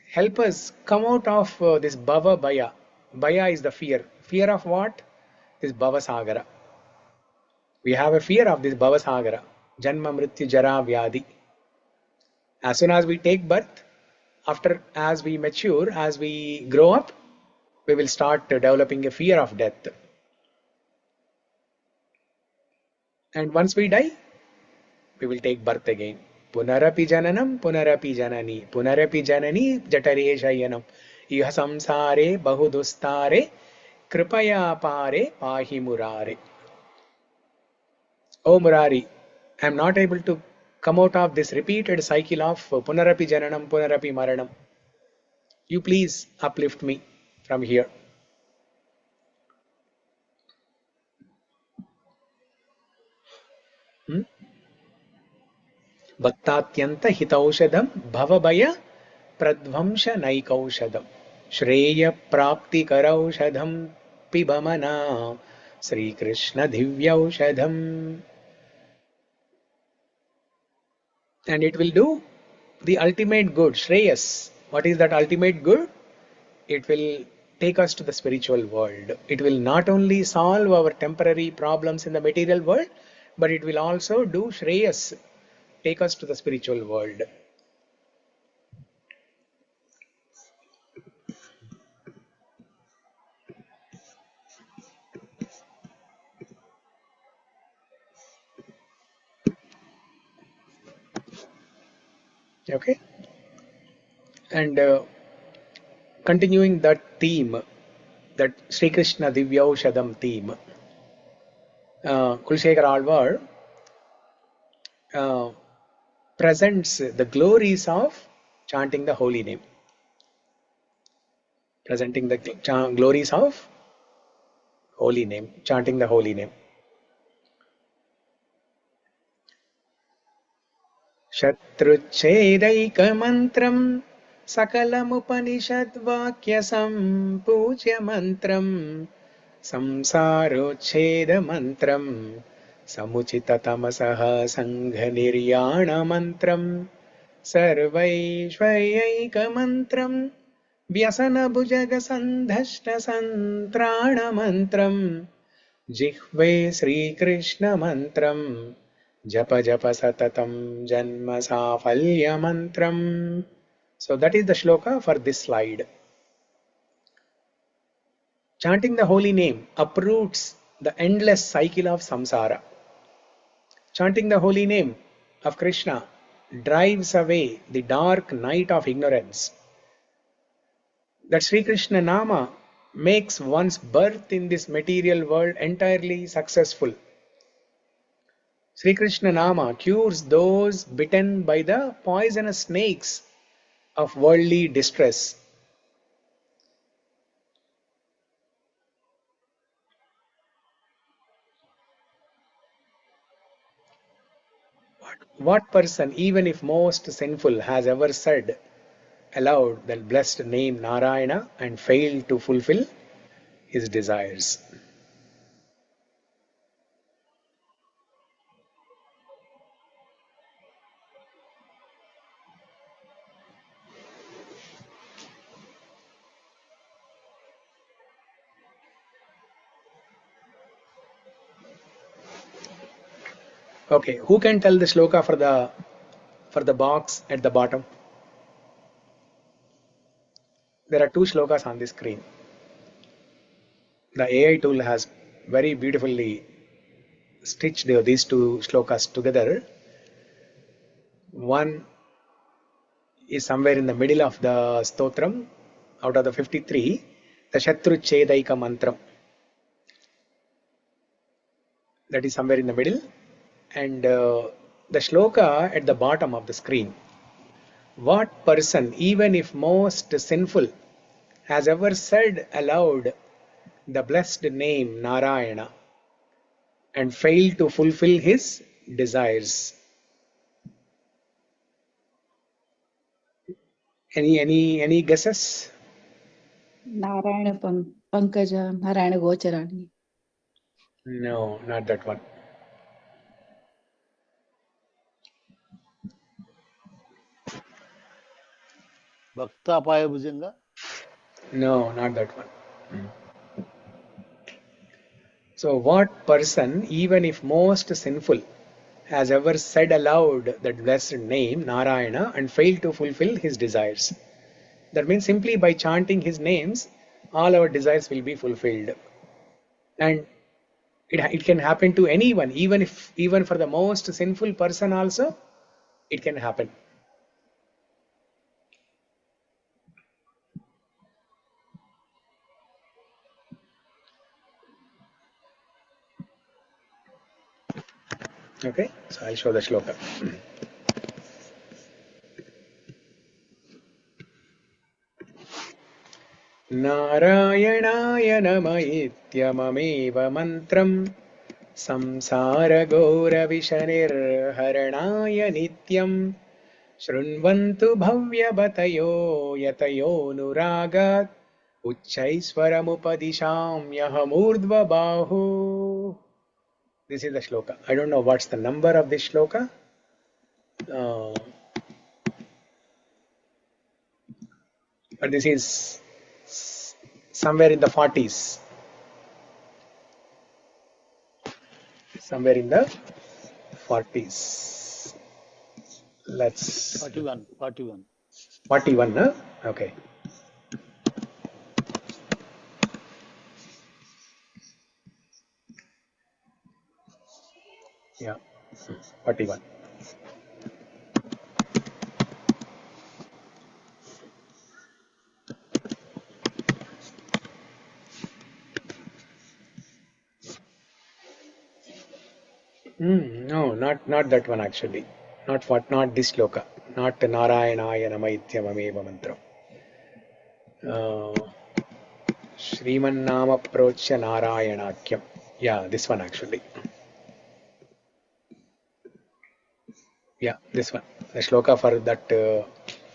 help us come out of this bhava bhaya. Bhaya is the fear. Fear of what? This bhava sagara. We have a fear of this bhava sagara. Janma mrityu jara vyadi. As soon as we take birth, as we mature, as we grow up, we will start developing a fear of death. And once we die, we will take birth again. Punarapi jananam, punarapi janani, punarapi janani jatare shayanam, iha samsare bahudustare, kripaya pare pahi murare. Oh Murari, I am not able to come out of this repeated cycle of punarapi jananam, punarapi maranam. You please uplift me from here. Bhaktatyanta hitaushadam bhavabhaya pradvamsha naikaushadam Shreya prapti karaushadam pibamana Śrī Kṛṣṇa divyaushadam. And it will do the ultimate good, Shreyas. What is that ultimate good? It will take us to the spiritual world. It will not only solve our temporary problems in the material world, but it will also do Shreyas, take us to the spiritual world. Okay? And continuing that theme, that Śrī Kṛṣṇa Divyaushadam theme, Kulasekhara Āḻvār presents the glories of chanting the holy name. Presenting the glories of holy name, chanting the holy name. Shatruchedaikamantram Sakalamupanishadvakyasambhujyamantram Samsarochedamantram Samuchitatamasah Sanghaniryanamantram Sarvaishvayakamantram Vyasanabhujagasandhashtasantraणमन्त्रम् जिह्वे श्रीकृष्णमन्त्रम् जप जप सततं जन्म साफल्यमन्त्रम्. So that is the shloka for this slide. Chanting the holy name uproots the endless cycle of samsara. Chanting the holy name of Krishna drives away the dark night of ignorance. That Śrī Kṛṣṇa Nama makes one's birth in this material world entirely successful. Śrī Kṛṣṇa Nama cures those bitten by the poisonous snakes of worldly distress. What person, even if most sinful, has ever said aloud the blessed name Narayana and failed to fulfill his desires? Okay, who can tell the shloka for the box at the bottom? There are two shlokas on the screen. The AI tool has very beautifully stitched these two shlokas together. One is somewhere in the middle of the stotram, out of the 53, the Shatruchedaika mantram. That is somewhere in the middle. And the shloka at the bottom of the screen. What person, even if most sinful, has ever said aloud the blessed name Narayana and failed to fulfill his desires? Any guesses? Narayana Pankaja, Narayana Gocharani. No, not that one. Bhakta Paya Bhujanga? No, not that one. So what person, even if most sinful, has ever said aloud that blessed name Narayana and failed to fulfill his desires? That means simply by chanting his names, all our desires will be fulfilled. And it can happen to anyone, even for the most sinful person also, it can happen. Okay, so I'll show the shloka. नारायणाय नम इत्यममेव मन्त्रम् संसारघोरविशनिर्हरणाय नित्यं शृण्वन्तु भव्यबतयो यतयोऽनुरागात् उच्चैस्वरमुपदिशाम्यहमूर्ध्वबाहु. This is the shloka. I don't know what's the number of this shloka. But this is somewhere in the 40s. Somewhere in the 40s. Let's 41. 41, huh? Okay. Yeah, 41. No, not that one actually. Not this shloka. Not Narayanaya Namaityamameva mantra. Shriman Nama Prochya Narayanakyam. Yeah, this one actually. Yeah, this one. The shloka for that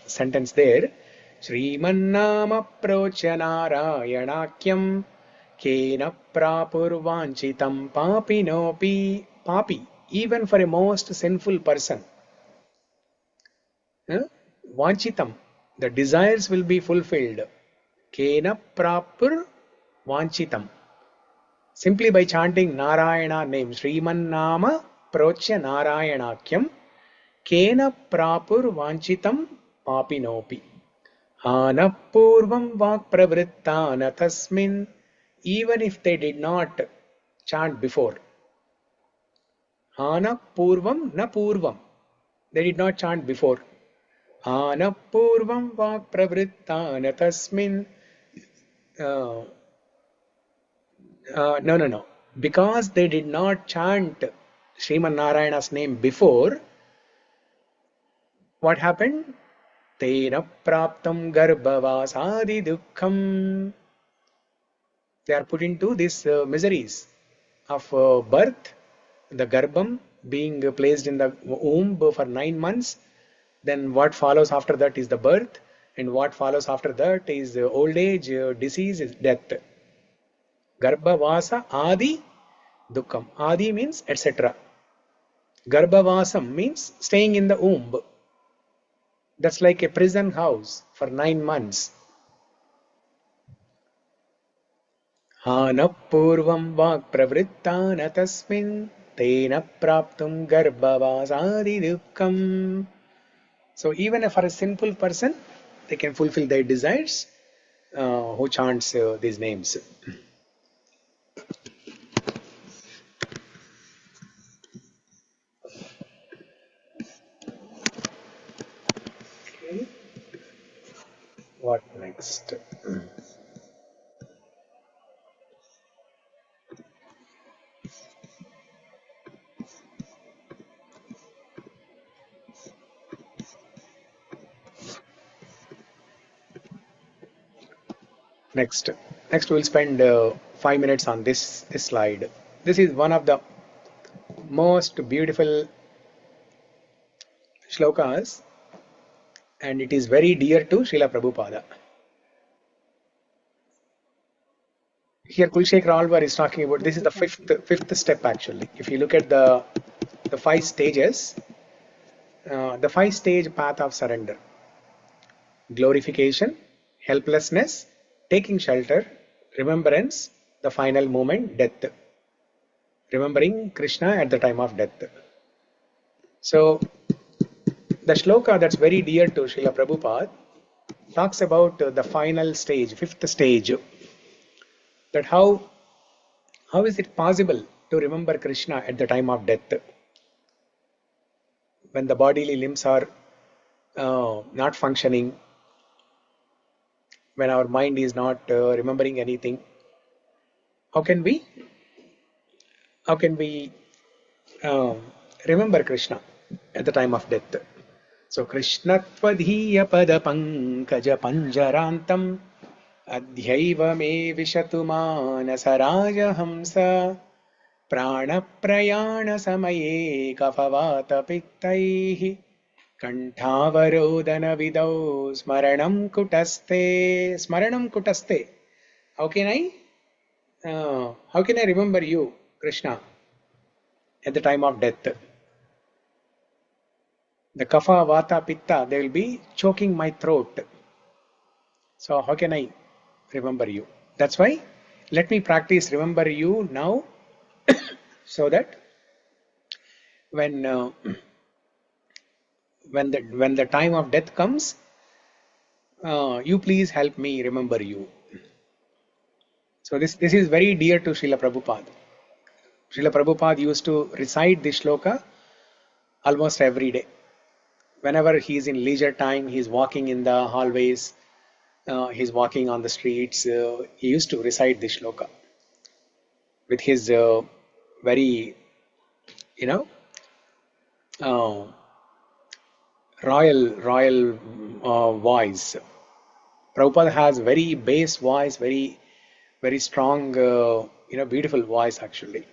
sentence there. Shriman Nama Prochya Narayanakyam Kena Prapurvanchitam Papinopi. Papi, even for a most sinful person. Vanchitam, the desires will be fulfilled. Kena prapur vanchitam. Simply by chanting Narayana name, Shriman Nama Prochya Narayanakyam, Kena prapur vanchitam papinopi. Anapurvam vak pravrittana tasmin, even if they did not chant before. Anapurvam na purvam, they did not chant before. Anapurvam vak pravrittana tasmin. No. Because they did not chant Sriman Narayana's name before, what happened? Tena praptam garbhavasadi dukkham. They are put into these miseries of birth, the garbham being placed in the womb for 9 months. Then what follows after that is the birth, and what follows after that is old age, disease, death. Garbhavasa adi dukkam. Adi means etc. Garbhavasam means staying in the womb. That's like a prison house for 9 months. Anapurvam vak pravrittana tasmin tena praptum garbhavasadi dukkam. So even for a sinful person, they can fulfill their desires who chants these names. Okay. What next? Next we'll spend 5 minutes on this slide. This is one of the most beautiful shlokas, and it is very dear to Srila Prabhupada. Here Kulasekhara Āḻvār is talking about, this is the fifth step actually. If you look at the 5 stages, the 5-stage path of surrender: glorification, helplessness, taking shelter, remembrance, the final moment, death. Remembering Krishna at the time of death. So the shloka that's very dear to Srila Prabhupada talks about the final stage, 5th stage, that how is it possible to remember Krishna at the time of death, when the bodily limbs are not functioning, when our mind is not remembering anything. How can we remember Krishna at the time of death? So Krishnatva pada pankaja panjarantam adhyaiva me vishatu manasaraja hamsa Prana samaye kapavata pittaihi Kantavarodana vidau smaranam kutaste. Smaranam kutaste. How can I remember you, Krishna, at the time of death? The kapha, vata, pitta, they will be choking my throat. So how can I remember you? That's why let me practice remember you now, so that when when the time of death comes, you please help me remember you. So this is very dear to Srila Prabhupada. Srila Prabhupada used to recite this shloka almost every day. Whenever he is in leisure time, he is walking in the hallways, he is walking on the streets, he used to recite this shloka with his very, you know, uh, royal voice. Prabhupada has very bass voice, very strong, beautiful voice actually.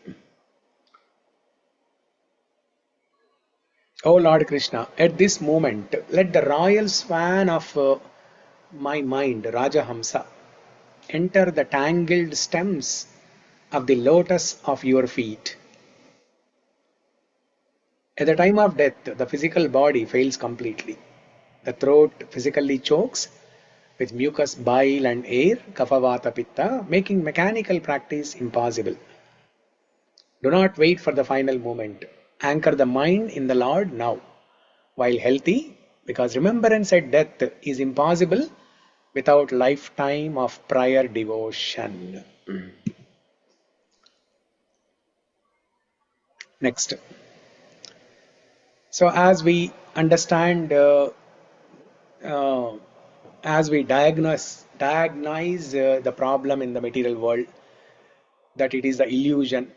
O Lord Krishna, at this moment, let the royal swan of my mind, Rajahamsa, enter the tangled stems of the lotus of your feet. At the time of death, the physical body fails completely. The throat physically chokes with mucus, bile and air, kapha, vata, pitta, making mechanical practice impossible. Do not wait for the final moment. Anchor the mind in the Lord now, while healthy, because remembrance at death is impossible without lifetime of prior devotion. Next. So as we understand, as we diagnose the problem in the material world, that it is the illusion,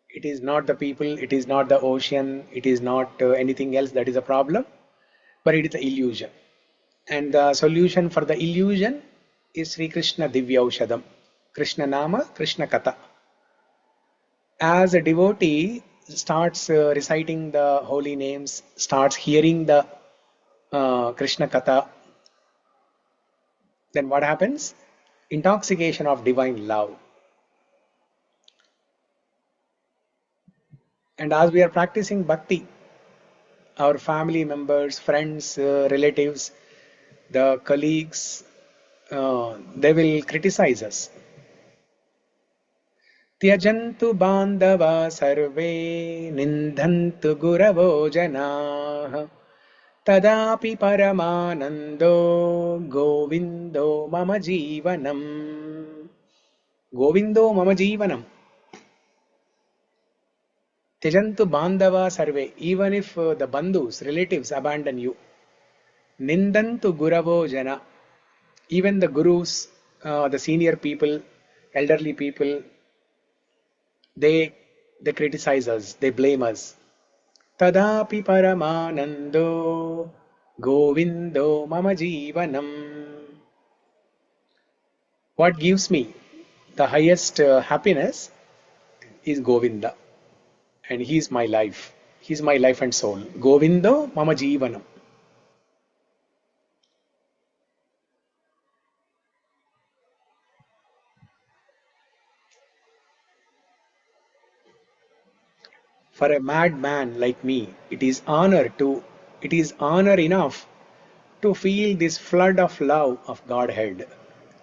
it is not the people, it is not the ocean, it is not anything else that is a problem, but it is the illusion. And the solution for the illusion is Śrī Kṛṣṇa Divyaushadam, Krishna Nama, Krishna Katha. As a devotee starts reciting the holy names, starts hearing the Krishna Katha, then what happens? Intoxication of divine love. And as we are practicing bhakti, our family members, friends, relatives, the colleagues, they will criticize us. Tyajantu bandhava sarve nindhantu guravo janah tadapi paramanando govindo mama jivanam. Govindo mama jivanam. Tyajantu bandhava sarve. Even if the bandhus, relatives abandon you. Nindantu guravo jana. Even the gurus, the senior people, elderly people, they criticize us, they blame us. Tadapi paramanando govindo mama jivanam. What gives me the highest happiness is Govinda, and he is my life. He is my life and soul. Govindo mama jivanam. For a mad man like me, it is honor enough to feel this flood of love of Godhead.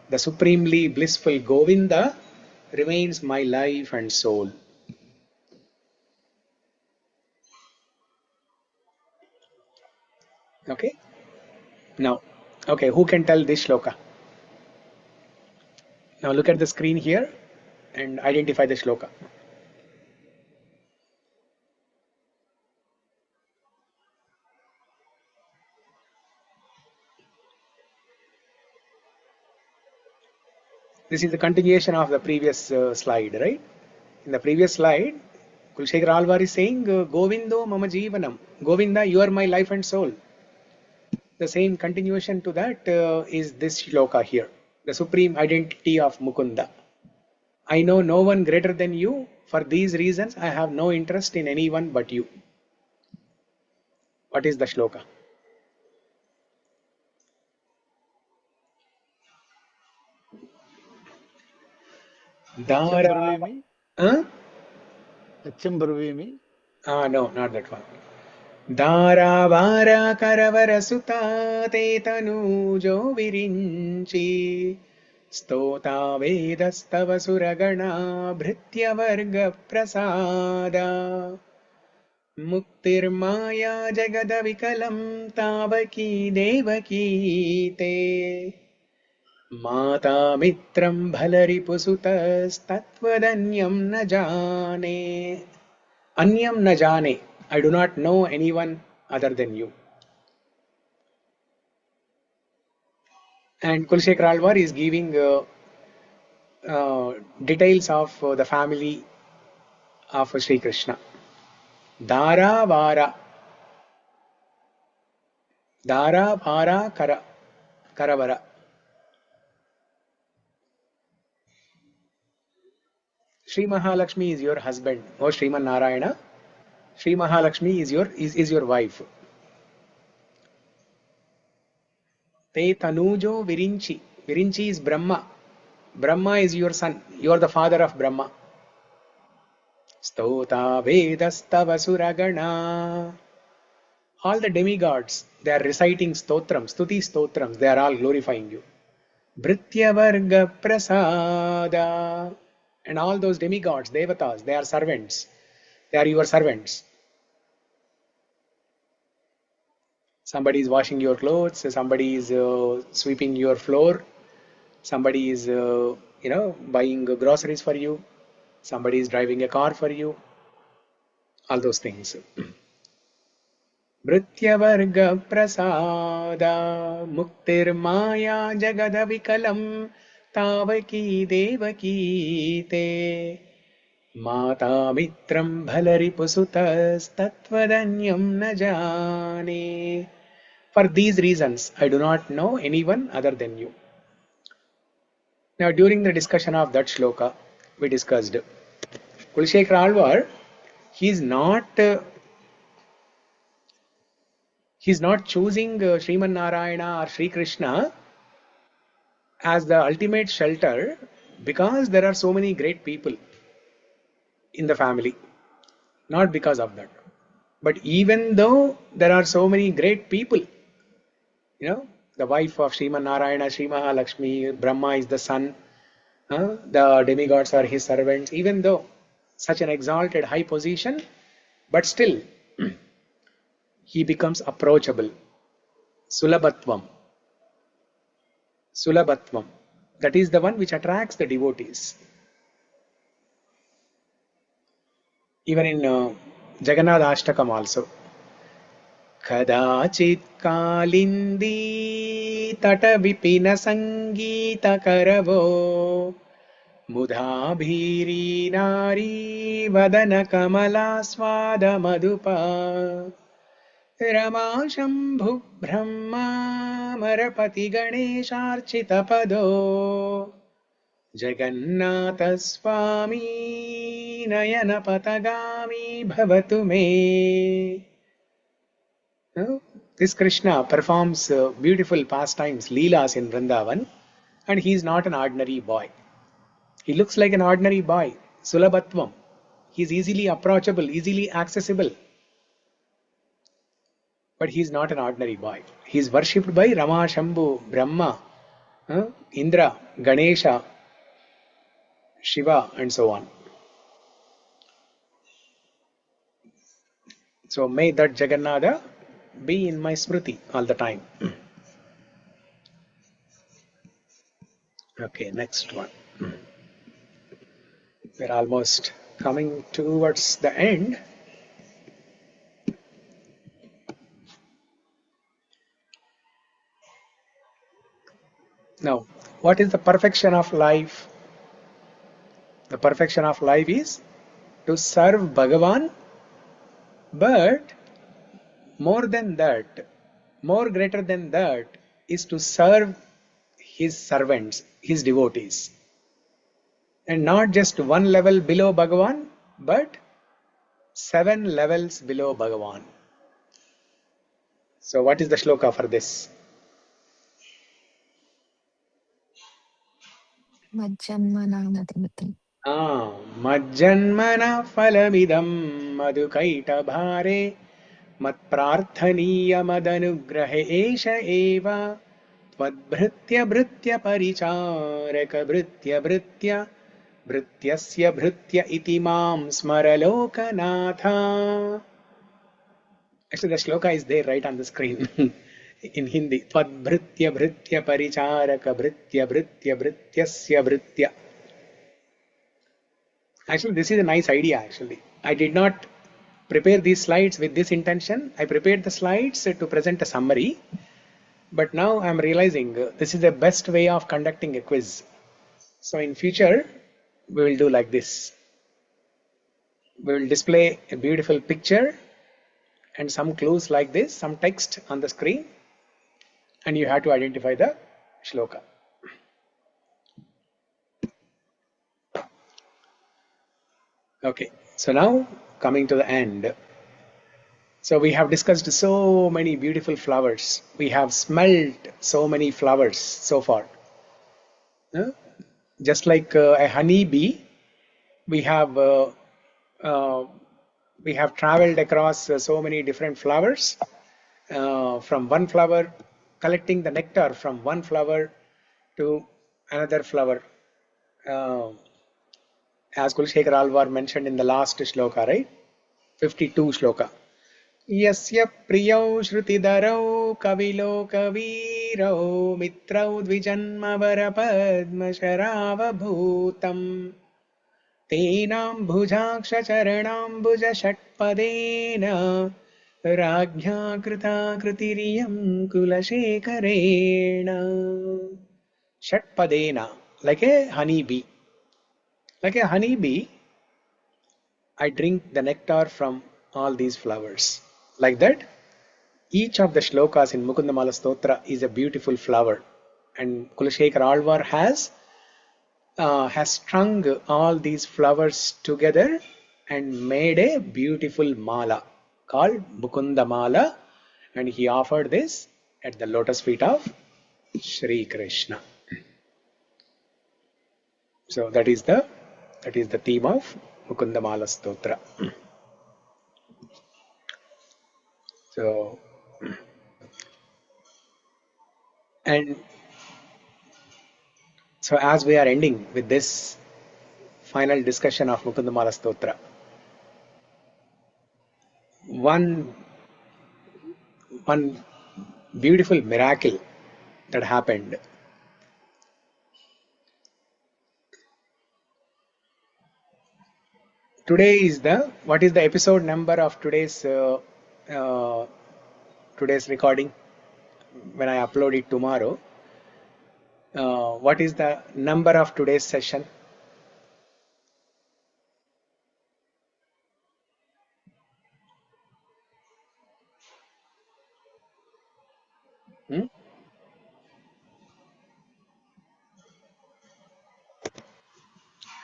The supremely blissful Govinda remains my life and soul. Okay? Now, okay, who can tell this shloka? Now look at the screen here and identify the shloka. This is the continuation of the previous slide, right? In the previous slide, Kulasekhara Āḻvār is saying, Govindo mama jivanam. Govinda, you are my life and soul. The same continuation to that is this shloka here, the supreme identity of Mukunda. I know no one greater than you, For these reasons, I have no interest in anyone but you. What is the shloka? Satyam Bravimi. Huh? Satyam Bravimi. No, not that one. Dara vara karavara sutta te tanujo virinchi stota vedastava suragana bhritya varga prasada muktir maya jagada vikalam tavaki devaki te Mata mitram bhalaripusutas tatvadanyam na jane. Anyam na jane. I do not know anyone other than you. And Kulasekhara Āḻvār is giving details of the family of Śrī Kṛṣṇa. Dara vara. Dara vara karavara. Sri Mahalakshmi is your husband. O Sriman Narayana. Sri Mahalakshmi is your wife. Te tanujo virinchi. Virinchi is Brahma. Brahma is your son. You are the father of Brahma. Stota vedastava suragana. All the demigods, they are reciting stotrams, stuti stotrams. They are all glorifying you. Bhritya varga prasada. And all those demigods, devatas, they are servants. They are your servants. Somebody is washing your clothes, somebody is sweeping your floor, somebody is buying groceries for you, somebody is driving a car for you, all those things. Bhritya varga prasada muktir maya jagada vikalam tavaki devaki te Mata mitram bhalaripusutas tatvadanyam na jane. For these reasons, I do not know anyone other than you. Now, during the discussion of that shloka, we discussed Kulasekhara Āḻvār, he is not choosing Sriman Narayana or Śrī Kṛṣṇa as the ultimate shelter because there are so many great people in the family. Not because of that. But even though there are so many great people, the wife of Sriman Narayana, Sri Mahalakshmi, Brahma is the son, the demigods are his servants, even though such an exalted high position, but still he becomes approachable. Sulabhatvam. Sulabhatvam. That is the one which attracts the devotees. Even in Jagannath Ashtakam also. Kadachit kalindi tata vipina sangita karavo mudhabhiri nari vadana kamala swada madhupa Rama Shambhu Brahma Marapati Ganesharchita Pado Jagannatha Swami Nayana Patagami Bhavatu Me. This Krishna performs beautiful pastimes, leelas in Vrindavan, and he is not an ordinary boy. He looks like an ordinary boy, Sulabhatvam. He is easily approachable, easily accessible. But he is not an ordinary boy. He is worshipped by Rama, Shambhu, Brahma, Indra, Ganesha, Shiva, and so on. So may that Jagannatha be in my smriti all the time. Okay, next one. We're almost coming towards the end. Now, what is the perfection of life? The perfection of life is to serve Bhagavan, but more than that, more greater than that, is to serve his servants, his devotees. And not just one level below Bhagavan, but 7 levels below Bhagavan. So what is the shloka for this? Majjanmana phalamidam madhukaita bhare matprarthaniya madanugrahe esha eva tvadbhritya bhritya paricharaka bhritya bhritya bhrityasya bhritya iti mam smara lokanatha. Actually, the shloka is there right on the screen in Hindi. Tvadbhritya bhritya paricharaka bhritya bhritya bhrityasya bhritya. Actually, this is a nice idea actually. I did not prepare these slides with this intention. I prepared the slides to present a summary. But now I am realizing this is the best way of conducting a quiz. So in future, we will do like this. We will display a beautiful picture and some clues like this, some text on the screen, and you have to identify the shloka. Okay, so now coming to the end. So we have discussed so many beautiful flowers. We have smelled so many flowers so far. Just like a honey bee, we have traveled across so many different flowers. From one flower, collecting the nectar from one flower to another flower. As Kulasekhara Āḻvār mentioned in the last shloka, right? 52 shloka. Yasya priyau shrutidarau kavilo kavirau mitrau dvijanmavara padma sharava bhutam tenam bhujaksha charanam bhuja shatpadena rajñā krita kritiriyam Kulasekharena. Shatpadena, like a honey bee. Like a honey bee, I drink the nectar from all these flowers. Like that, each of the shlokas in Mukunda Mālā Stotra is a beautiful flower. And Kulasekhara Āḻvār has strung all these flowers together and made a beautiful mala called Mukunda Mālā, and he offered this at the lotus feet of Śrī Kṛṣṇa. So that is the theme of Mukunda Mālā Stotra. So, and so as we are ending with this final discussion of Mukunda Mālā Stotra, one beautiful miracle that happened. Today is what is the episode number of today's recording? When I upload it tomorrow, what is the number of today's session?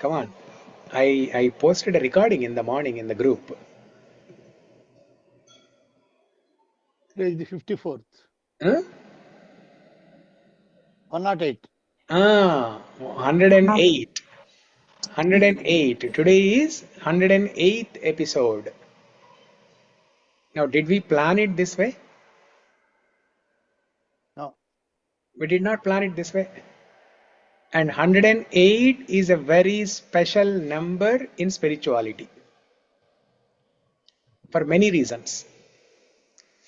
Come on. I posted a recording in the morning in the group. Today is the 54th. 108. 108. 108. Today is 108th episode. Now, did we plan it this way? No. We did not plan it this way. And 108 is a very special number in spirituality. For many reasons.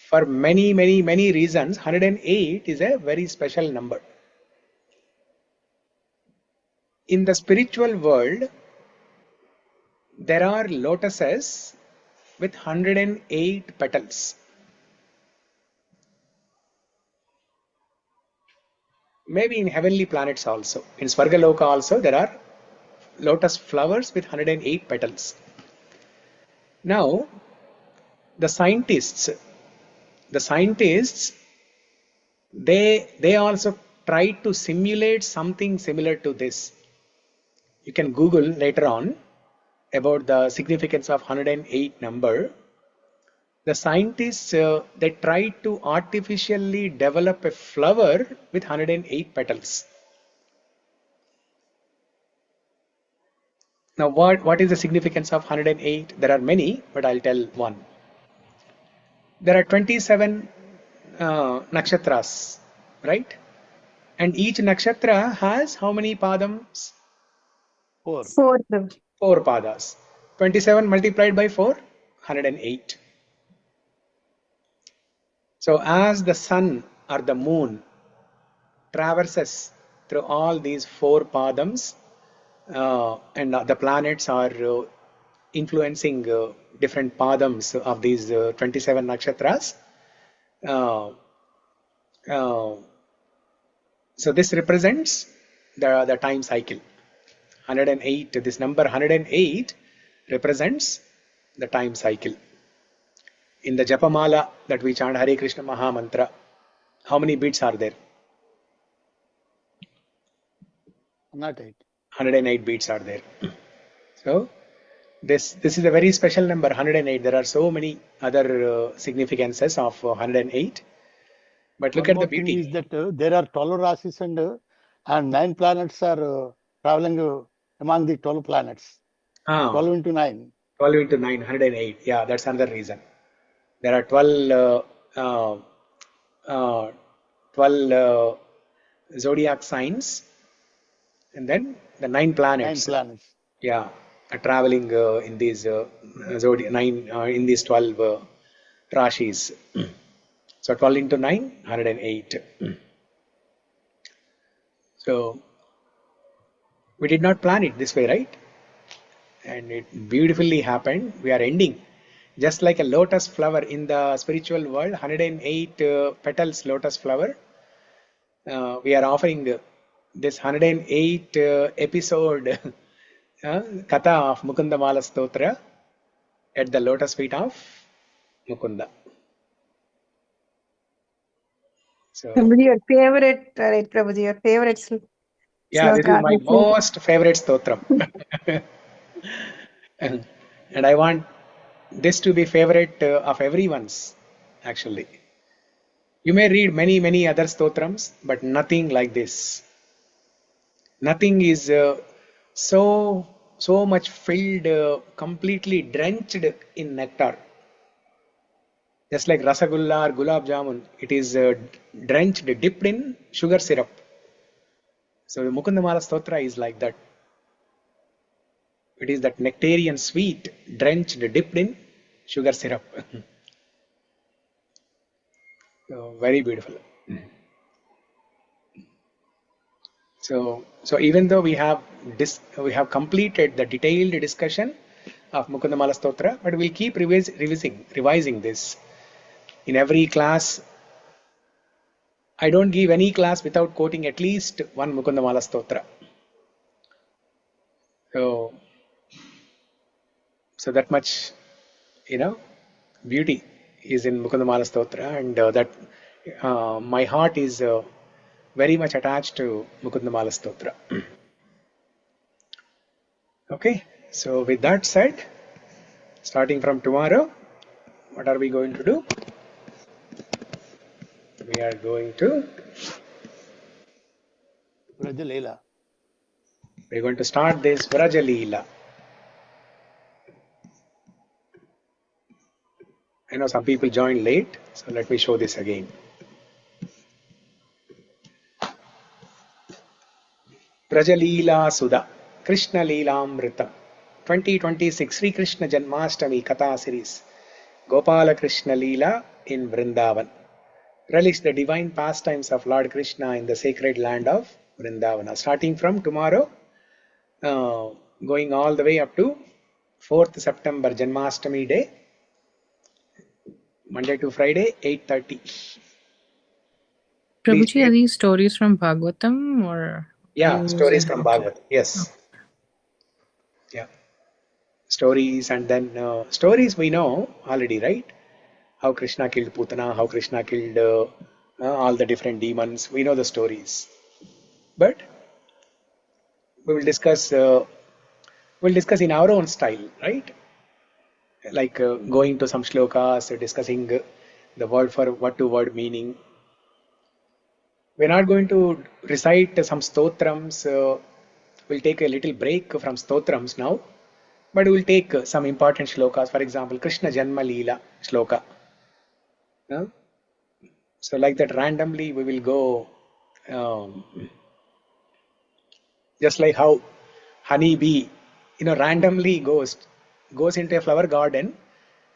For many reasons, 108 is a very special number. In the spiritual world, there are lotuses with 108 petals. Maybe in heavenly planets also. In Svargaloka also there are lotus flowers with 108 petals. Now, the scientists, they also try to simulate something similar to this. You can Google later on about the significance of 108 number, the scientists they tried to artificially develop a flower with 108 petals. Now, what is the significance of 108? There are many, but I'll tell one. There are 27 nakshatras, right? And each nakshatra has how many padams? 4. 4, Prabhuji. 4 padas. 27 multiplied by 4, 108. So as the sun or the moon traverses through all these 4 padams, and the planets are influencing different padams of these 27 nakshatras. So this represents the time cycle. 108, this number 108 represents the time cycle. In the Japamala that we chant Hare Krishna Maha Mantra, how many beats are there? 108. 108 beats are there. So this is a very special number, 108. There are so many other significances of 108. But look One at more the thing beauty. is that there are 12 rasis and 9 planets are traveling among the 12 planets. 12 into 9. 12 into 9, 108. Yeah, that's another reason. There are 12, 12 zodiac signs, and then the 9 planets. 9 planets. Yeah, are traveling in these zodiac 9 in these 12 rashis. So 12 into 9, 108. So we did not plan it this way, right? And it beautifully happened. We are ending. Just like a lotus flower in the spiritual world, 108 petals lotus flower. We are offering this 108 episode Katha of Mukunda Mālā Stotra at the lotus feet of Mukunda. So, Prabhuji, your favorite, right, Prabhuji, your favorite yeah, this is sloka. my most favorite stotram. And I want this to be favorite of everyone's, actually. You may read many other stotrams, but nothing like this. Nothing is so much filled, completely drenched in nectar. Just like rasagulla or gulab jamun, it is drenched, dipped in sugar syrup. So the Mukunda Mālā Stotra is like that. It is that nectarian sweet, drenched, dipped in sugar syrup. So very beautiful. So even though we have completed the detailed discussion of Mukunda Mālā Stotra, but we'll keep revising this in every class. I don't give any class without quoting at least one Mukunda Mālā Stotra. So that much, beauty is in Mukunda Mālā Stotra, and that my heart is very much attached to Mukunda Mālā Stotra. Okay, so with that said, starting from tomorrow, what are we going to do? We are going to Vraja we're going to start this Vraja Leela. I know some people joined late, so let me show this again. Vraja Leela Sudha, Krishna Leelamrita, 2026 Śrī Kṛṣṇa Janmashtami Katha series, Gopala Krishna Leela in Vrindavan. Relish the divine pastimes of Lord Krishna in the sacred land of Vrindavana. Starting from tomorrow, going all the way up to 4th September, Janmashtami day, Monday to Friday, 8:30. Prabhuji, are these stories from Bhagavatam or? Yeah, stories from Bhagavatam. Yes. Yeah. Stories, and then stories we know already, right? How Krishna killed Putana, how Krishna killed all the different demons. We know the stories. But we will discuss we'll discuss in our own style, right? Like going to some shlokas, discussing the word for word to word meaning. We're not going to recite some stotrams. We'll take a little break from stotrams now, but we'll take some important shlokas. For example, Krishna Janma Leela shloka. So like that, randomly we will go, just like how honey bee, randomly goes into a flower garden,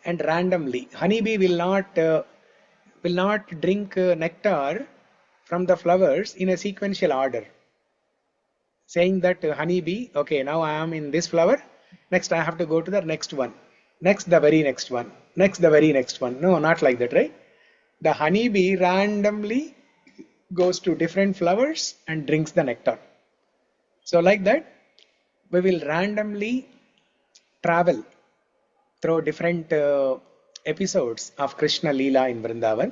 and randomly honey bee will not drink nectar from the flowers in a sequential order, saying that honey bee, okay, now I am in this flower, next I have to go to the next one, next the very next one, next the very next one. No, not like that, right? The honey bee randomly goes to different flowers and drinks the nectar. So like that, we will randomly travel through different episodes of Krishna Leela in Vrindavan,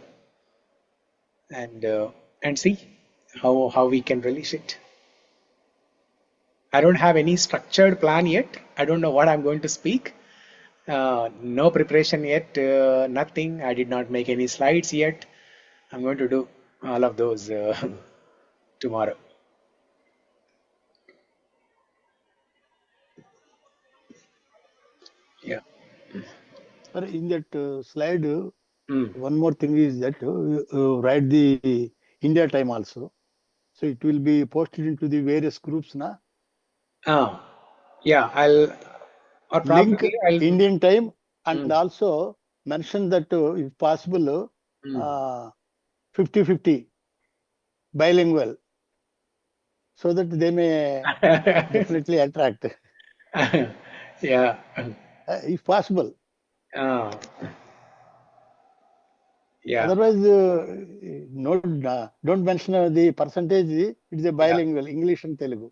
and see how we can release it. I don't have any structured plan yet. I don't know what I'm going to speak. No preparation yet, nothing. I did not make any slides yet. I'm going to do all of those tomorrow. Yeah. Sir, in that slide, one more thing is that write the India time also. So it will be posted into the various groups, na? Yeah, Link I'll Indian time, and also mention that if possible, 50-50 bilingual, so that they may definitely attract, yeah. if possible. Yeah. Otherwise, don't mention the percentage. It's a bilingual, English and Telugu.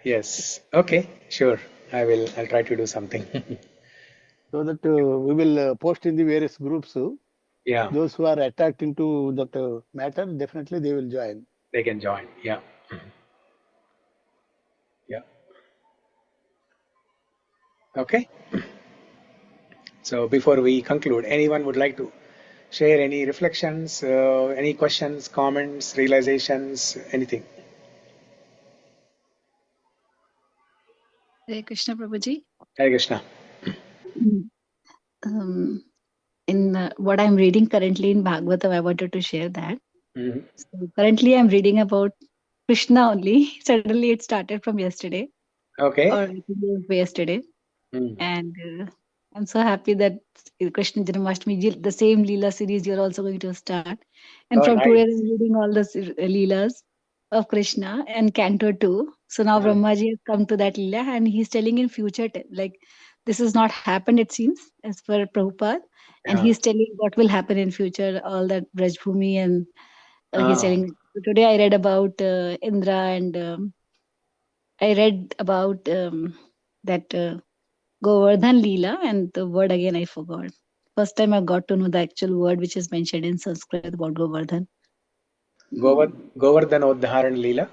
Yes. Okay. Sure. I'll try to do something. So that we will post in the various groups. Yeah. Those who are attracting to that matter, definitely they will join. They can join. Yeah. Yeah. Okay. So before we conclude, anyone would like to share any reflections, any questions, comments, realizations, anything? Hare Krishna Prabhuji. Hare Krishna. In what I'm reading currently in Bhagavatam, I wanted to share that. Mm-hmm. So currently I'm reading about Krishna only. Suddenly it started from yesterday. Okay. Or yesterday. And I'm so happy that Krishna Janmashtami, the same Leela series you're also going to start. And from today I'm reading all the Leelas of Krishna and Canto 2. So now Brahmaji has come to that Leela and he's telling in future, like this has not happened, it seems, as per Prabhupada. And he's telling what will happen in future, all that Brajbhumi, and he's telling. So today I read about Indra, and I read about that Govardhan Leela, and the word again I forgot. First time I got to know the actual word which is mentioned in Sanskrit about Govardhan. Govardhan Uddharan Leela?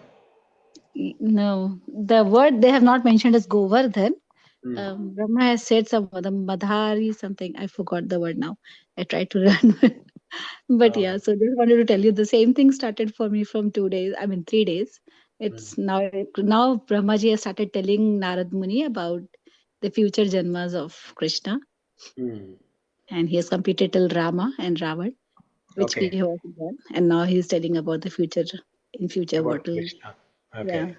No, the word they have not mentioned is Govardhan. Brahma has said some other Madhari something. I forgot the word now. I tried to run. But yeah, so just wanted to tell you the same thing started for me from 2 days. I mean 3 days. It's now Brahmaji has started telling Narad Muni about the future janmas of Krishna. And he has completed till Rama and Ravan, which we have done. And now he's telling about the future, in future about what to. Krishna. Okay. Yeah.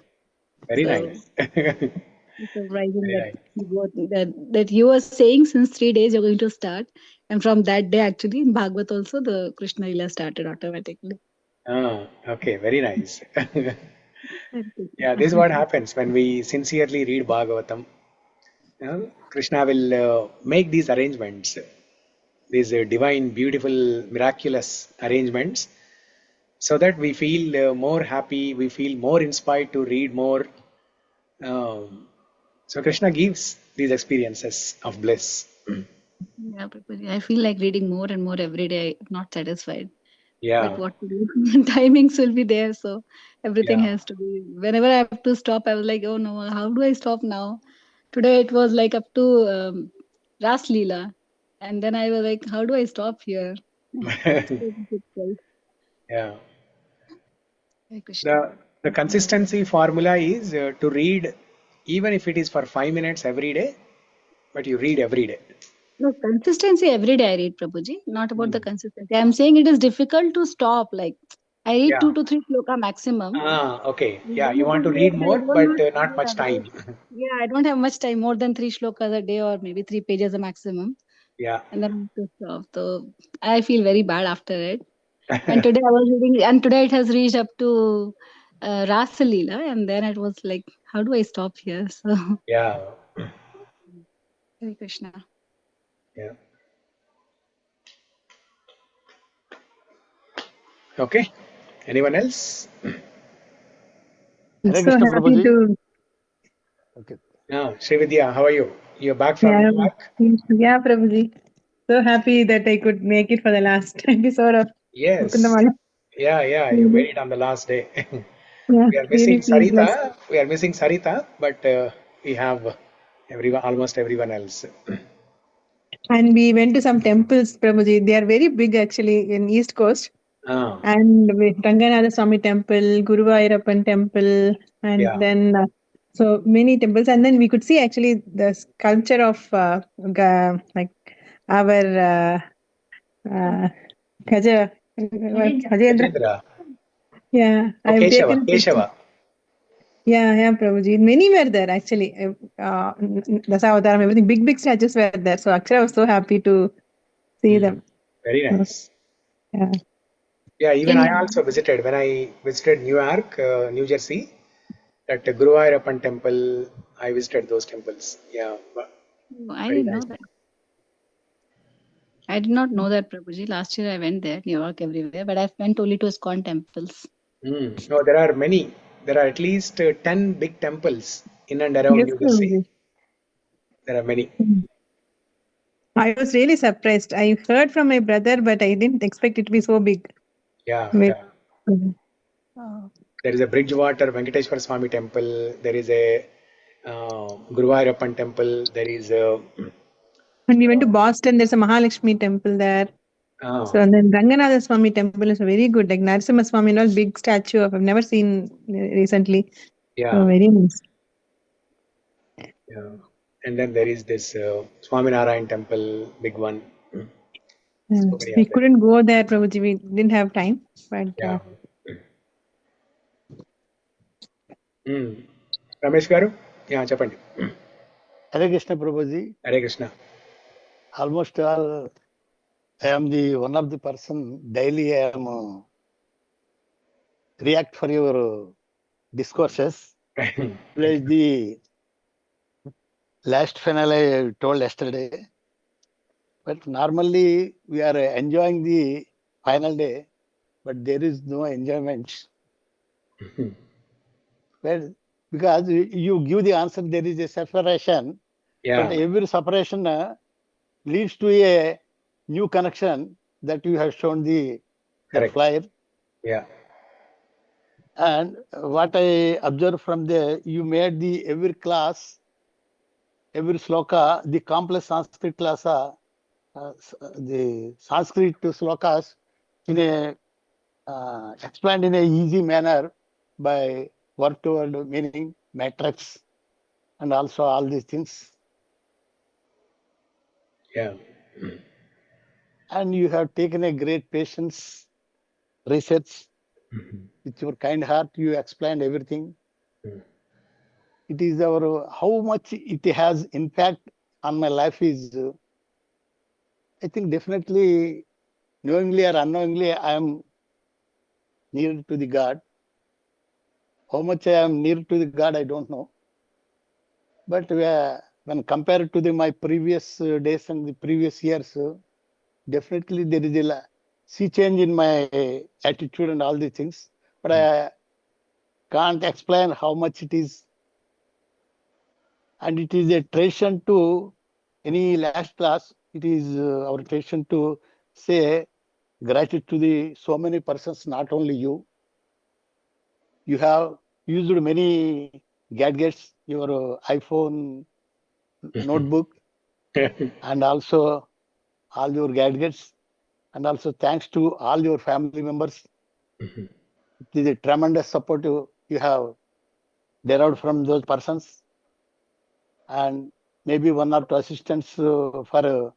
Very nice. It's surprising that you were saying since 3 days you're going to start. And from that day, actually, in Bhagavad also, the Krishna Lila started automatically. Okay. Very nice. Yeah, this is what happens when we sincerely read Bhagavatam. Krishna will make these arrangements, these divine, beautiful, miraculous arrangements, so that we feel more happy, we feel more inspired to read more. So Krishna gives these experiences of bliss. Yeah, I feel like reading more and more every day. I'm not satisfied. But what to do? Timings will be there, so everything has to be. Whenever I have to stop, I was like, oh no, how do I stop now? Today it was like up to Ras Leela, and then I was like, how do I stop here? It's so difficult. Yeah. Hare Krishna. The consistency formula is to read, even if it is for 5 minutes every day, but you read every day. No, consistency every day I read, Prabhuji. Not about the consistency. I'm saying it is difficult to stop. Like I read 2 to 3 sloka maximum. Okay. And Yeah, then you it want is to like read I more, don't but know. not much time. Yeah, I don't have much time. More than 3 shlokas a day, or maybe 3 pages a maximum. Yeah. And then I have to stop. So I feel very bad after it. And today I was reading, and today it has reached up to Rasa Leela, and then it was like, how do I stop here? So Yeah. Hare Krishna. Yeah. Okay. Anyone else? Hare So Krishna happy Prabhuji. to. Okay. Śrī Vidya, how are you? You're back from Yeah, New York? yeah, Prabhuji. So happy that I could make it for the last episode of Mukunda Yes. Mālā. Yeah, you made it on the last day. Yeah, We are really missing feel blessed. Sarita. But we have almost everyone else. And we went to some temples, Prabhuji. They are very big actually in East Coast. Ah, And Ranganatha Swami Temple, Guruvayurappan Temple, and yeah. then so many temples. And then we could see actually the sculpture of like our Gaja, Gajendra. Gajendra. Yeah, Oh, I've taken picture. Keshava. Yeah, Prabhuji. Many were there actually. Dasavataram, everything. Big statues were there. So Akshara was so happy to see them. Very nice. Yeah. Yeah, even I also visited. When I visited New York, New Jersey, at Guruvayurappan temple, I visited those temples. Yeah, I very didn't know nice. that. I did not know that, Prabhuji. Last year I went there, New York, everywhere, but I went only to ISKCON temples. No, there are many. There are at least 10 big temples in and around Yes, New Jersey. Prabhuji. There are many. I was really surprised. I heard from my brother, but I didn't expect it to be so big. Yeah. Oh. There is a Bridgewater Venkateshwara Swami temple. There is a Guruvayurappan temple. There is a. And we went to Boston. There's a Mahalakshmi temple there. So and then Ranganatha Swami temple is very good. Like Narasimha Swami and all, big statue of I've never seen recently. Yeah. So very nice. Yeah. And then there is this Swaminarayan temple, big one. So many We are there. couldn't go there, Prabhuji. We didn't have time. But Yeah. Ramesh garu? Yeah, చెప్పండి. Hare Krishna Prabhuji. Hare Krishna. Almost all, I am the one of the person daily I am react for your discourses. Like the last finale I told yesterday. But normally we are enjoying the final day, but there is no enjoyment. Well, because you give the answer, there is a separation. Yeah. But every separation leads to a new connection that you have shown the flyer. Yeah. And what I observed from there, you made the every class, every sloka, the complex Sanskrit class, the Sanskrit slokas in a explained in a easy manner by word to word meaning, matrix, and also all these things. Yeah. And you have taken a great patience, research. With your kind heart, you explained everything. It is our how much it has impact on my life is, I think definitely knowingly or unknowingly, I am near to the God. How much I am near to the God, I don't know. But when compared to my previous days and the previous years, definitely there is a sea change in my attitude and all these things. But I can't explain how much it is. And it is a tradition to any last class. It is our tradition to say gratitude to the so many persons, not only you. You have used many gadgets, your iPhone, notebook, and also all your gadgets, and also thanks to all your family members. It is a tremendous support you have derived from those persons, and maybe one or two assistants for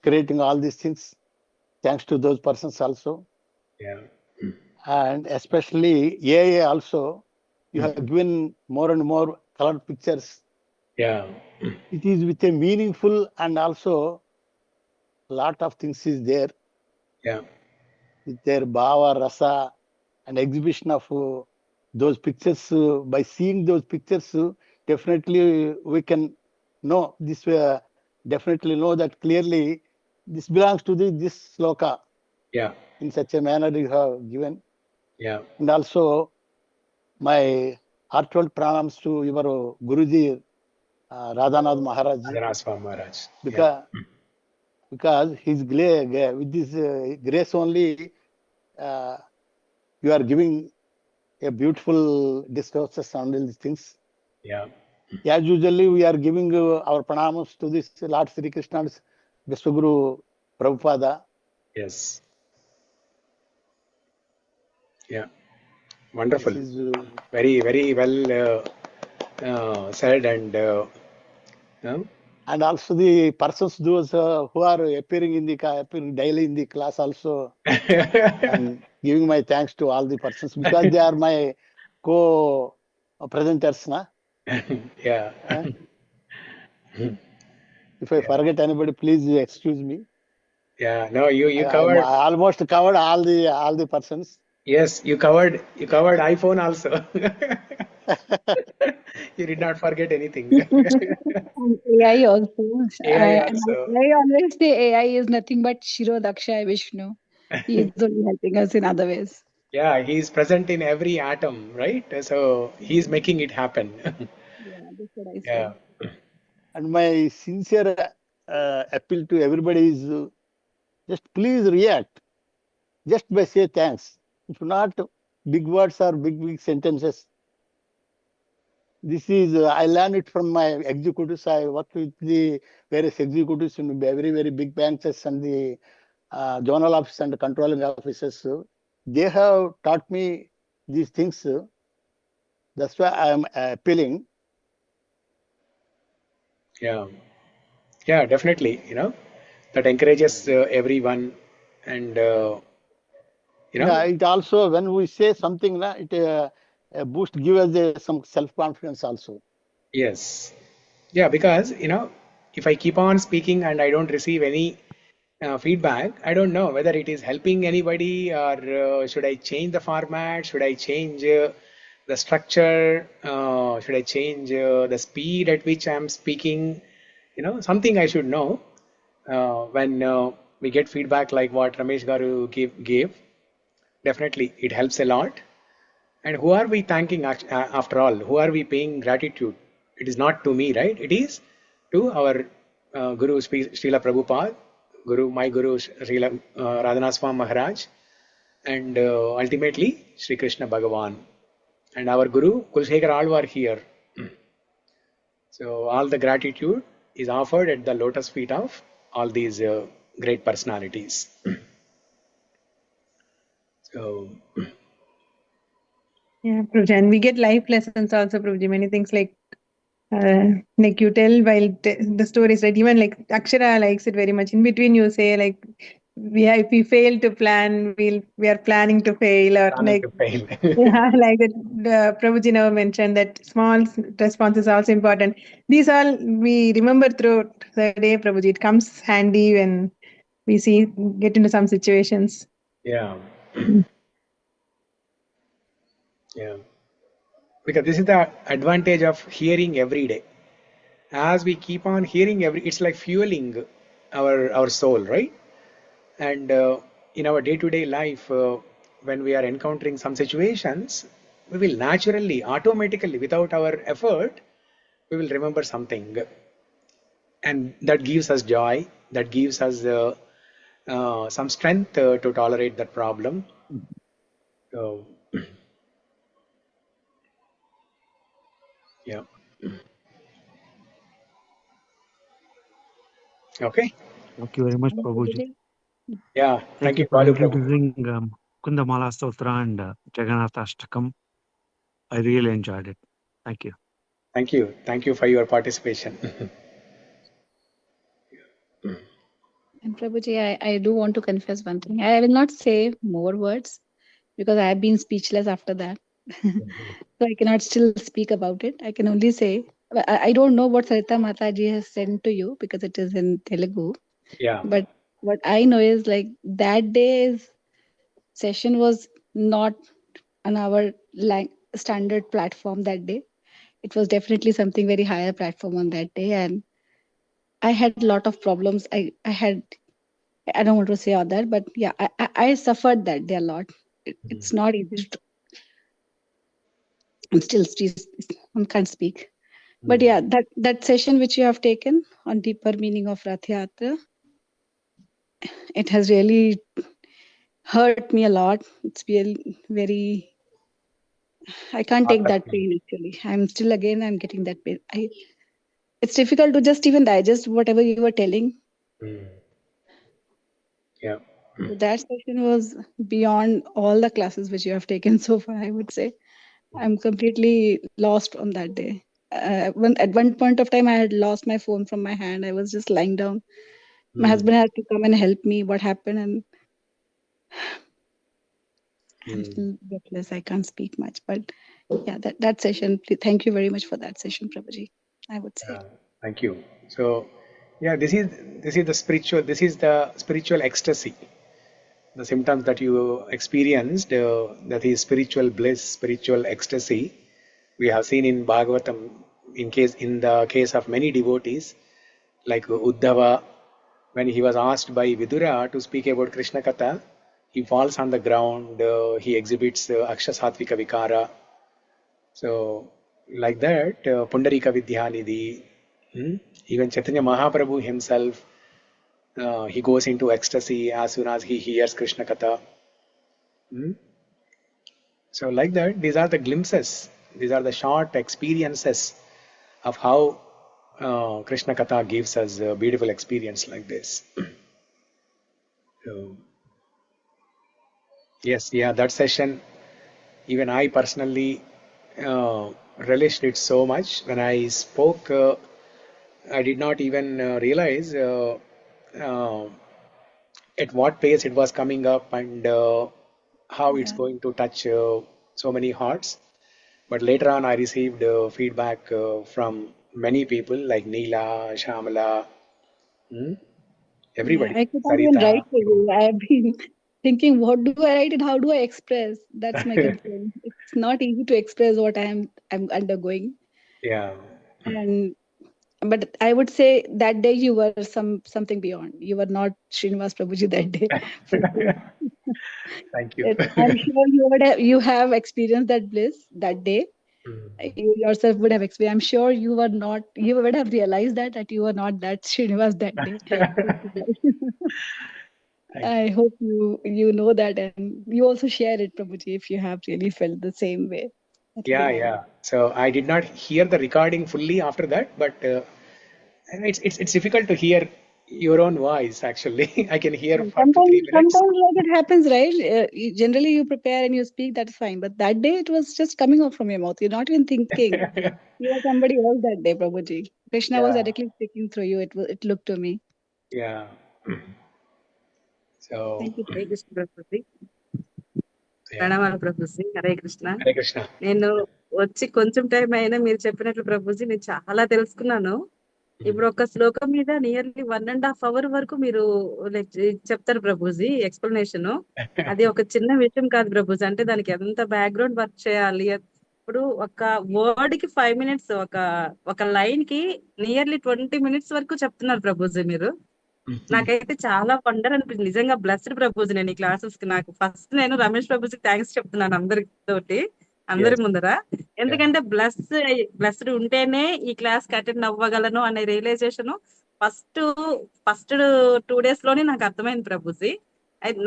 creating all these things. Thanks to those persons also. Yeah. And especially AI also, you have given more and more colored pictures. Yeah. It is with a meaningful and also lot of things is there. Yeah. With their bhava, rasa, and exhibition of those pictures. By seeing those pictures, definitely we can know this. Definitely know that clearly this belongs to this sloka. Yeah. In such a manner you have given. Yeah. And also my heartfelt pranams to your Guruji, Radhanath Maharaj. Radhanath Maharaj. Because his with this grace only, you are giving a beautiful discourses on all these things. Yeah. As usually, we are giving our pranams to this Lord Śrī Kṛṣṇa's Vishwaguru Prabhupada. Yes. Yeah. Wonderful. This is, very, very well said, and and also the persons those who are appearing daily in the class also. And giving my thanks to all the persons because they are my co-presenters, na? Yeah. If I forget anybody, please excuse me. Yeah. No, you covered. I almost covered all the persons. Yes, you covered iPhone also. You did not forget anything. AI also. AI also. I always say AI is nothing but Shiro Daksha Vishnu. He is only helping us in other ways. Yeah, he's present in every atom, right? So he's making it happen. Yeah, that's what I say. Yeah. And my sincere appeal to everybody is just please react. Just by say thanks. If not big words or big sentences. This is, I learned it from my executives. I work with the various executives in very, very big banks and the zonal office and controlling offices. They have taught me these things. That's why I am appealing. Yeah. Yeah, definitely. That encourages everyone, and Yeah, it also, when we say something, it boost, give us some self-confidence also. Yes. Yeah, because, if I keep on speaking and I don't receive any feedback, I don't know whether it is helping anybody, or should I change the format? Should I change the structure? Should I change the speed at which I'm speaking? Something I should know when we get feedback like what Ramesh Garu gave. Definitely, it helps a lot. And who are we thanking after all? Who are we paying gratitude? It is not to me, right? It is to our Guru Srila Prabhupada, my Guru Srila Radhanath Swami Maharaj, and ultimately Śrī Kṛṣṇa Bhagavan, and our Guru Kulasekhara Āḻvār here. So all the gratitude is offered at the lotus feet of all these great personalities. So. Yeah, Prabhuji, and we get life lessons also, Prabhuji. Many things like you tell while the stories, right? Even like Akshara likes it very much. In between, you say like, if we fail to plan, we are planning to fail, or like yeah, like that. Prabhuji now mentioned that small response is also important. These all we remember throughout the day, Prabhuji. It comes handy when we get into some situations. Yeah. Yeah. Because this is the advantage of hearing every day. As we keep on hearing it's like fueling our soul, right? And in our day-to-day life, when we are encountering some situations, we will naturally, automatically, without our effort, we will remember something. And that gives us joy, that gives us some strength to tolerate that problem. So, yeah. Okay. Thank you very much, Prabhuji. Yeah. Thank you, for Balu Prabhu. introducing Mukunda Mālā Stotra and Jagannatha Ashtakam. I really enjoyed it. Thank you. Thank you. Thank you for your participation. And Prabhuji, I do want to confess one thing. I will not say more words because I have been speechless after that. So I cannot still speak about it. I can only say, I don't know what Sarita Mataji has sent to you because it is in Telugu. Yeah. But what I know is like that day's session was not on our standard platform that day. It was definitely something very higher platform on that day. And I had a lot of problems. I don't want to say all that, but yeah, I suffered that day a lot. It's not easy. I can't speak. But yeah, that session which you have taken on deeper meaning of Rath Yatra, it has really hurt me a lot. It's been very, I can't take that pain actually. I'm getting that pain. It's difficult to just even digest whatever you were telling. Yeah. So that session was beyond all the classes which you have taken so far, I would say. I'm completely lost on that day. At one point of time, I had lost my phone from my hand. I was just lying down. My husband had to come and help me. What happened? And I'm still breathless. I can't speak much. But yeah, that session. Thank you very much for that session, Prabhuji. I would say. Thank you. So, yeah, this is the spiritual. This is the spiritual ecstasy. The symptoms that you experienced, that is spiritual bliss, spiritual ecstasy. We have seen in Bhagavatam, in the case of many devotees, like Uddhava, when he was asked by Vidura to speak about Krishna Katha, he falls on the ground, he exhibits Akshasatvika Vikara. So, like that, Pundarika Vidyanidhi, even Chaitanya Mahaprabhu himself, he goes into ecstasy as soon as he hears Krishna Katha. So, like that, these are the glimpses, these are the short experiences of how Krishna Katha gives us a beautiful experience like this. So, yes, yeah, that session, even I personally relished it so much. When I spoke, I did not even realize at what pace it was coming up and how it's going to touch so many hearts. But later on, I received feedback from many people like Neela, Shamala, everybody. I could not even Sarita. write for you. I have been thinking, what do I write and how do I express? That's my concern. It's not easy to express what I'm undergoing. Yeah. But I would say that day you were something beyond. You were not Srinivas Prabhuji that day. Thank you. I'm sure you have experienced that bliss that day. You yourself would have experienced. I'm sure you would have realized that you were not that Srinivas that day. I hope you know that, and you also share it, Prabhuji, if you have really felt the same way. Yeah. So I did not hear the recording fully after that, but it's difficult to hear your own voice. Actually, I can hear for 2-3 minutes. Sometimes like it happens, right? Generally, you prepare and you speak. That's fine. But that day, it was just coming out from your mouth. You're not even thinking. You were somebody else that day, Prabhuji. Krishna was directly speaking through you. It looked to me. Yeah. So. Thank you. Hare Krishna Prabhuji. ప్రణామాలు ప్రభుజీ. హరే కృష్ణ. హరే కృష్ణ. నేను వచ్చి కొంచెం time అయినా మీరు చెప్పినట్లు ప్రభుజీ నేను చాలా తెలుసుకున్నాను. ఇప్పుడు ఒక శ్లోకం మీద నియర్లీ 1.5 hours వరకు మీరు చెప్తారు ప్రభుజీ ఎక్స్ప్లెనేషన్. అది ఒక చిన్న విషయం కాదు ప్రభుజీ. అంటే దానికి ఎంత బ్యాక్గ్రౌండ్ వర్క్ చేయాలి. ఇప్పుడు ఒక వర్డ్ కి 5 minutes, ఒక లైన్ కి నియర్లీ 20 minutes వరకు చెప్తున్నారు ప్రభుజీ మీరు. నాకైతే చాలా వండర్ అనిపించింది. నిజంగా బ్లెస్డ్ ప్రభుజీ నేను ఈ క్లాసెస్ కి. నాకు ఫస్ట్ నేను రమేష్ ప్రభుజీకి థ్యాంక్స్ చెప్తున్నాను అందరి ముందర. ఎందుకంటే బ్లెస్డ్ ఉంటేనే ఈ క్లాస్ కి అటెండ్ అవ్వగలను అనే రియలైజేషన్ ఫస్ట్ 2 days లోనే నాకు అర్థమైంది ప్రభుజీ.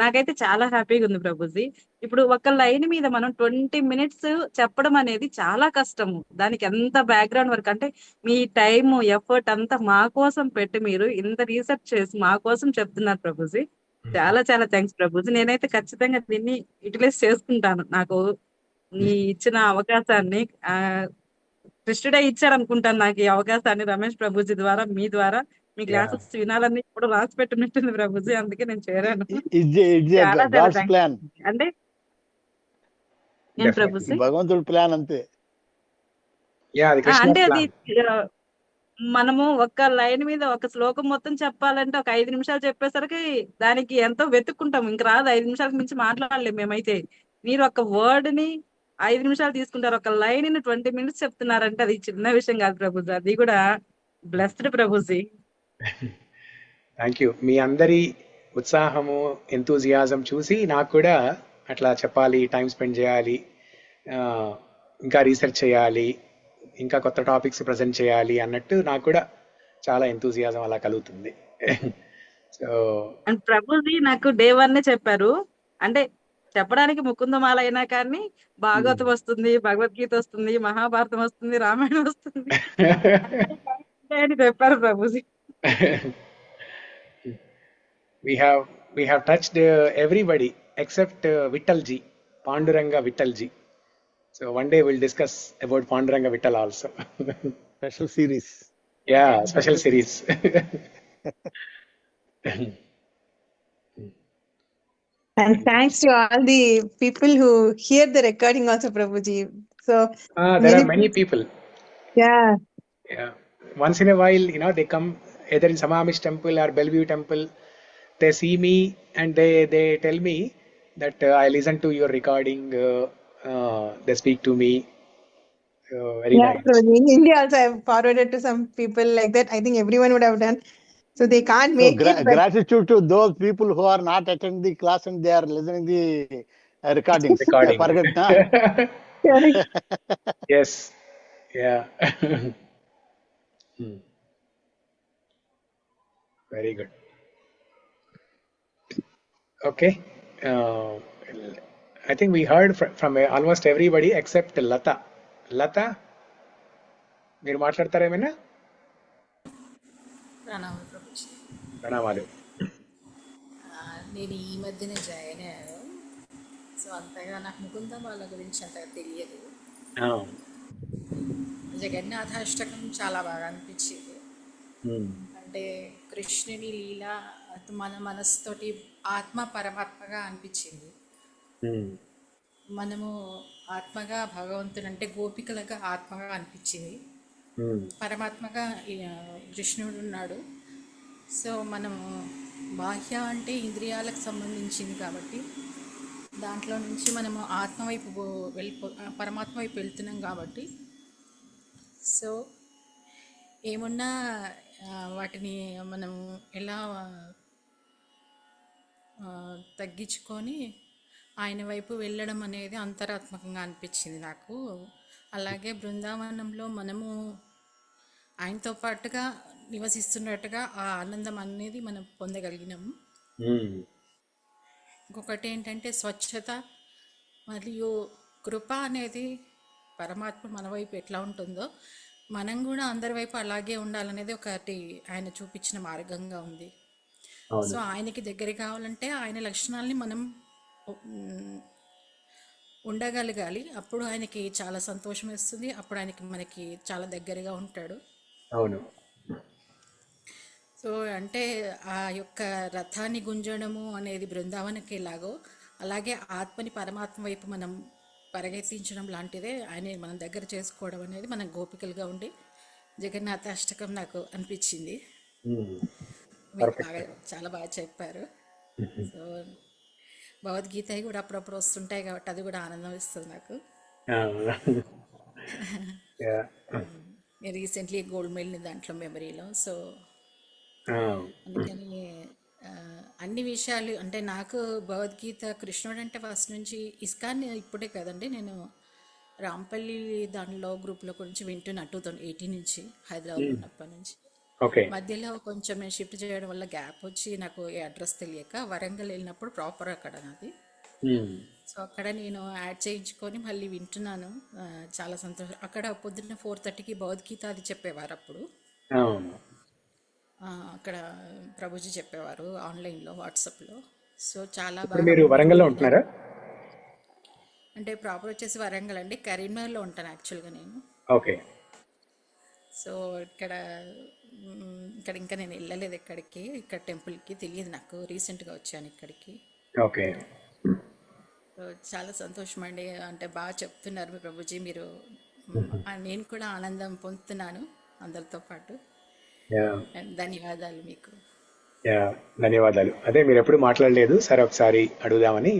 నాకైతే చాలా హ్యాపీగా ఉంది ప్రభుజీ. ఇప్పుడు ఒక లైన్ మీద మనం 20 minutes చెప్పడం అనేది చాలా కష్టము. దానికి ఎంత బ్యాక్గ్రౌండ్ వర్క్ అంటే మీ టైం ఎఫర్ట్ అంతా మా కోసం పెట్టి మీరు ఇంత రీసెర్చ్ చేసి మా కోసం చెప్తున్నారు ప్రభుజీ. చాలా చాలా థ్యాంక్స్ ప్రభుజీ. నేనైతే ఖచ్చితంగా దీన్ని యూటిలైజ్ చేసుకుంటాను. నాకు నీ ఇచ్చిన అవకాశాన్ని కృష్ణుడే ఇచ్చారు అనుకుంటాను నాకు ఈ అవకాశాన్ని, రమేష్ ప్రభుజీ ద్వారా, మీ ద్వారా. మీ క్లాసెస్ వినాలని ఇప్పుడు రాసి పెట్టినట్టుంది ప్రభుజీ, అందుకే నేను చేరాను. చాలా చాలా థ్యాంక్స్. అంటే ఏం ప్రభుజీ? భగవంతుడి ప్లాన్ అంతే. అంటే అది మనము ఒక లైన్ మీద ఒక శ్లోకం మొత్తం చెప్పాలంటే ఒక 5 నిమిషాలు చెప్పేసరికి దానికి ఎంతో వెతుక్కుంటాం. ఇంక రాదు, 5 నిమిషాలకు మించి మాట్లాడలేము మేమైతే. మీరు ఒక వర్డ్ ని 5 నిమిషాలు తీసుకుంటారు, ఒక లైన్ ని 20 minutes చెప్తున్నారంటే అది చిన్న విషయం కాదు ప్రభుజీ. అది కూడా బ్లెస్డ్ ప్రభుజీ. Thank you. మీ అందరి ఉత్సాహము, ఎంతూజియాజం చూసి నాకు కూడా అట్లా చెప్పాలి, టైం స్పెండ్ చేయాలి, ఇంకా రీసెర్చ్ చేయాలి, ఇంకా కొత్త టాపిక్స్ ప్రజెంట్ చేయాలి అన్నట్టు నాకు కూడా చాలా ఎంతూజియాజం అలా కలుగుతుంది. సో అండ్ ప్రభుజీ నాకు డే 1 చెప్పారు. అంటే చెప్పడానికి ముకుందమాల అయినా కానీ భాగవతం వస్తుంది, భగవద్గీత వస్తుంది, మహాభారతం వస్తుంది, రామాయణం వస్తుంది అని చెప్పారు Prabhuji. we have touched everybody except Vittalji, Panduranga Vittalji. So one day we'll discuss about Panduranga Vittal also. Special series. Yeah, special series. And thanks to all the people who hear the recording also, Prabhuji. So there are many people. Yeah. Once in a while, they come either in Samamish temple or Bellevue temple. They see me and they tell me that I listen to your recording. They speak to me. Very nice. Prabhuji. In India also I have forwarded to some people like that. I think everyone would have done. So they can't make it. Gratitude to those people who are not attending the class and they are listening the recordings. Forget, Yes. Yeah. Very good. Okay. I think we heard from almost everybody except Lata. Lata, మీరు మాట్లాడతారా ఏమైనా? ప్రణామాలు. నేను ఈ మధ్యనే join అయ్యాను. So అంతగా నాకు ముకుంద మాల గురించి అంతగా తెలియదు. జగన్నాథాష్టకం చాలా బాగా అనిపించింది. అంటే కృష్ణుని లీల మన మనసుతోటి ఆత్మ పరమాత్మగా అనిపించింది. మనము ఆత్మగా భగవంతుడు అంటే గోపికలుగా ఆత్మగా అనిపించింది, పరమాత్మగా కృష్ణుడు ఉన్నాడు. సో మనము బాహ్య అంటే ఇంద్రియాలకు సంబంధించింది కాబట్టి దాంట్లో నుంచి మనము ఆత్మ వైపు పరమాత్మ వైపు వెళ్తున్నాం కాబట్టి సో ఏమున్నా వాటిని మనం ఎలా తగ్గించుకొని ఆయన వైపు వెళ్ళడం అనేది అంతరాత్మకంగా అనిపించింది నాకు. అలాగే బృందావనంలో మనము ఆయనతో పాటుగా నివసిస్తున్నట్టుగా ఆ ఆనందం అనేది మనం పొందగలిగినాము. ఇంకొకటి ఏంటంటే స్వచ్ఛత మరియు కృప అనేది పరమాత్మ మన వైపు ఎట్లా ఉంటుందో మనం కూడా అందరి వైపు అలాగే ఉండాలనేది ఒకటి ఆయన చూపించిన మార్గంగా ఉంది. సో ఆయనకి దగ్గర కావాలంటే ఆయన లక్షణాలని మనం ఉండగలగాలి. అప్పుడు ఆయనకి చాలా సంతోషం వేస్తుంది, అప్పుడు ఆయనకి మనకి చాలా దగ్గరగా ఉంటాడు. అవును. సో అంటే ఆ యొక్క రథాన్ని గుంజడము అనేది బృందావనకి ఎలాగో అలాగే ఆత్మని పరమాత్మ వైపు మనం పరిగెత్తించడం లాంటిదే ఆయన మనం దగ్గర చేసుకోవడం అనేది మనం గోపికలుగా ఉండి జగన్నాథ అష్టకం నాకు అనిపించింది. చాలా బాగా చెప్పారు. సో భగవద్గీత కూడా అప్పుడప్పుడు వస్తుంటాయి కాబట్టి అది కూడా ఆనందం ఇస్తుంది నాకు. నేను రీసెంట్లీ గోల్డ్ మెడల్ దాంట్లో మెమరీలో. సో అందుకని అన్ని విషయాలు అంటే నాకు భగవద్గీత కృష్ణుడు అంటే ఫస్ట్ నుంచి ఇస్కాన్ ఇప్పుడే కదండి, నేను రాంపల్లి దానిలో గ్రూప్లో గురించి వింటున్నా 2018 నుంచి హైదరాబాద్ ఉన్నప్పటి నుంచి. ఓకే. మధ్యలో కొంచెం నేను షిఫ్ట్ చేయడం వల్ల గ్యాప్ వచ్చి నాకు ఏ అడ్రస్ తెలియక వరంగల్ వెళ్ళినప్పుడు ప్రాపర్ అక్కడ నాది. సో అక్కడ నేను యాడ్ చేయించుకొని మళ్ళీ వింటున్నాను. చాలా సంతోషం. అక్కడ పొద్దున్న 4:30కి భగవద్గీత అది చెప్పేవారు అప్పుడు. అవును. అక్కడ ప్రభుజీ చెప్పేవారు ఆన్లైన్లో, వాట్సాప్లో. సో చాలా ఇప్పుడు బాగా మీరు వింటూ వరంగల్లో వెళ్ళాను. ఉంటున్నారా? అంటే ప్రాపర్ వచ్చేసి వరంగల్ అండి, కరీంనగర్లో ఉంటాను యాక్చువల్గా నేను. ఓకే. సో ఇక్కడ ఇక్కడ ఇంకా నేను వెళ్ళలేదు ఎక్కడికి, ఇక్కడ టెంపుల్కి తెలియదు నాకు, రీసెంట్గా వచ్చాను ఇక్కడికి. ఓకే. సో చాలా సంతోషం అండి. అంటే బాగా చెప్తున్నారు మీ ప్రభుజీ, మీరు నేను కూడా ఆనందం పొందుతున్నాను అందరితో పాటు. యా, ధన్యవాదాలు మీకు. యా, ధన్యవాదాలు. అదే మీరు ఎప్పుడు మాట్లాడలేదు, సరే ఒకసారి అడుగుదామని.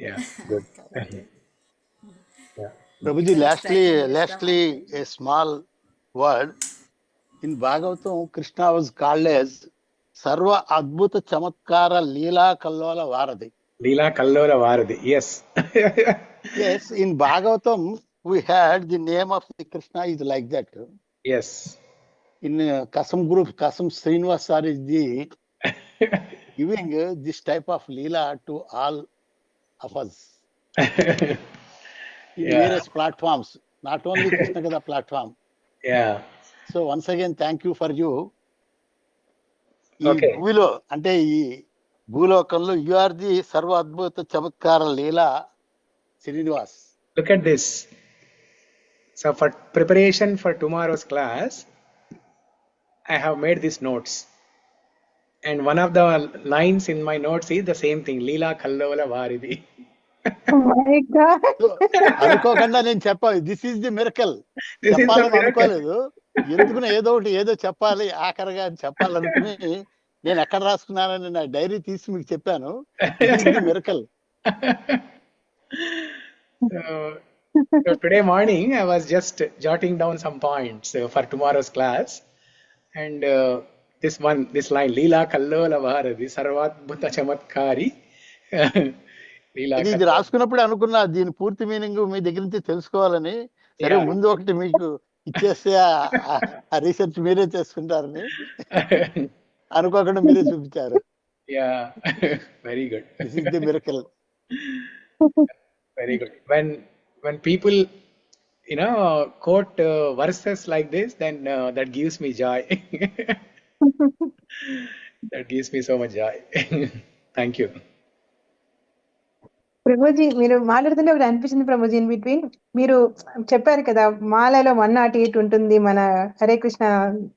Yeah, good. Prabhuji, Thanks lastly, a small word. In Bhagavatam, Krishna was called as Sarva Adbhuta Chamatkara Leela Kallola Varadi. లీలా కల్లోల వారధి. Yes. Yes, in Bhagavatam, we had the name of the Krishna is like that. Yes. In Kasam group, Kasam Srinivasa is the giving this type of Leela to all of us. In various platforms, not only Krishna Gada platform. Yeah. So once again, thank you for you. Okay. అంటే ఈ భూలోకంలో you are the సర్వ అద్భుత చమత్కార లీలా Srinivas. Look at this. So for preparation for tomorrow's class, I have made these notes. And one of the lines in my notes is the same thing, Leela Kallola Varidhi. Oh my God. అనుకోకుండా నేను చెప్పాలి, this is the miracle. చెప్పాలని అనుకోలేదు, ఎందుకున్నా ఏదో చెప్పాలి ఆఖరిగా చెప్పాలనుకుని నేను ఎక్కడ రాసుకున్నానని నా డైరీ తీసి మీకు చెప్పాను. This is the miracle. So today morning I was just jotting down some points for tomorrow's class, and this line, Leela Kallola Varidhi Sarvadbhuta Chamatkari. ఇది రాసుకున్నప్పుడు అనుకున్నా దీని పూర్తి మీనింగ్ మీ దగ్గర నుంచి తెలుసుకోవాలని. సరే ముందు ఒకటి మీకు ఇచ్చేస్తే ఆ రీసెర్చ్ మీరే చేసుకుంటారని అనుకోకుండా మీరే చూపించారు. Very good. This is the miracle. Very good. when people quote verses like this, then that gives me joy. That gives me so much joy. Thank you. Prabhuji, మీరు మాట్లాడుతుంటే ఒకటి అనిపించింది ప్రభుజీ. ఇన్ బిట్వీన్ మీరు చెప్పారు కదా మాలలో 108 ఉంటుంది మన హరే కృష్ణ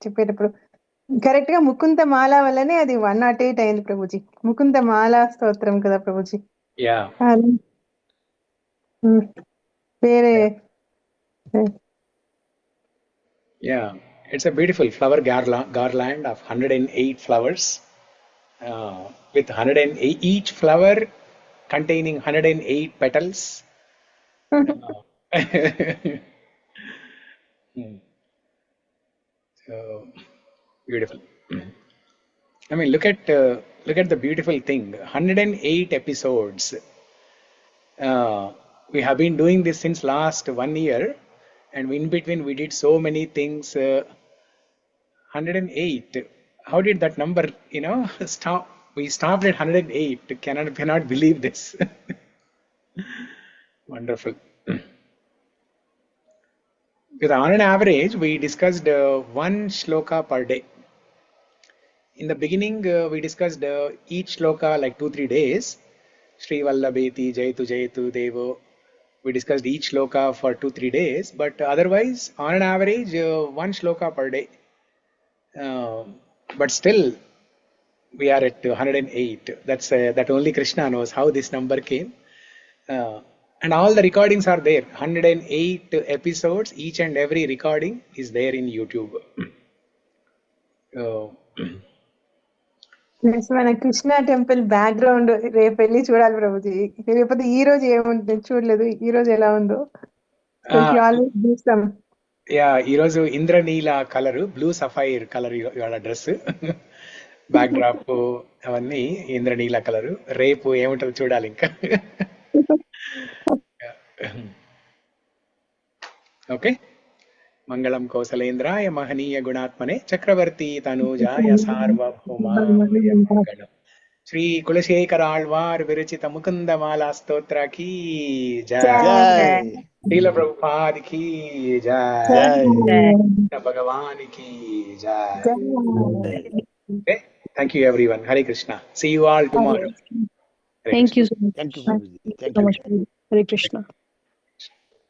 చెప్పేటప్పుడు. కరెక్ట్ గా ముకుంద మాల వల్లనే అది 108 అయింది ప్రభుజీ. ముకుంద మాలా స్తోత్రం కదా ప్రభుజీ. వేరే it's a beautiful flower garland of 108 flowers, with 108 each flower containing 108 petals. So beautiful. I mean, look at the beautiful thing. 108 episodes. We have been doing this since last 1 year, and in between we did so many things. 108. How did that number, stop? We stopped at 108. Cannot believe this. Wonderful. Because on an average, we discussed one shloka per day. In the beginning, we discussed each shloka like 2-3 days. Śrī Vallabheti, Jayatu Devo. We discussed each shloka for 2-3 days. But otherwise, on an average, one shloka per day. But still, we are at 108. That only Krishna knows how this number came. And all the recordings are there. 108 episodes. Each and every recording is there in YouTube. మన Krishna temple background రేపు వెళ్ళి చూడాలి ప్రభుజీ. లేకపోతే ఈ రోజు ఏముంటుంది చూడలేదు, ఈ రోజు ఎలా ఉందో. ఈ రోజు ఇంద్రనీల కలర్, బ్లూ సఫైర్ కలర్ ఇవాళ డ్రెస్, బ్యాక్ డ్రాప్ అవన్నీ ఇంద్రనీల కలర్. రేపు ఏముంటుందో చూడాలి ఇంకా. Okay, Mangalam Kosalendraya Mahaniya Gunatmane Chakravarti Tanujaya Sarvabhaumaya Mangalam. Śrī Kulasekhara Āḻvār Virachita Mukunda Mālā Stotra ki jai. Jai. Srila Prabhupada ki jai. Jai. Krishna Bhagavan ki jai. Okay. Thank you everyone. Hare Krishna. See you all tomorrow. Thank you so much. Thank you, Prabhuji. Thank you so much. Hare Krishna.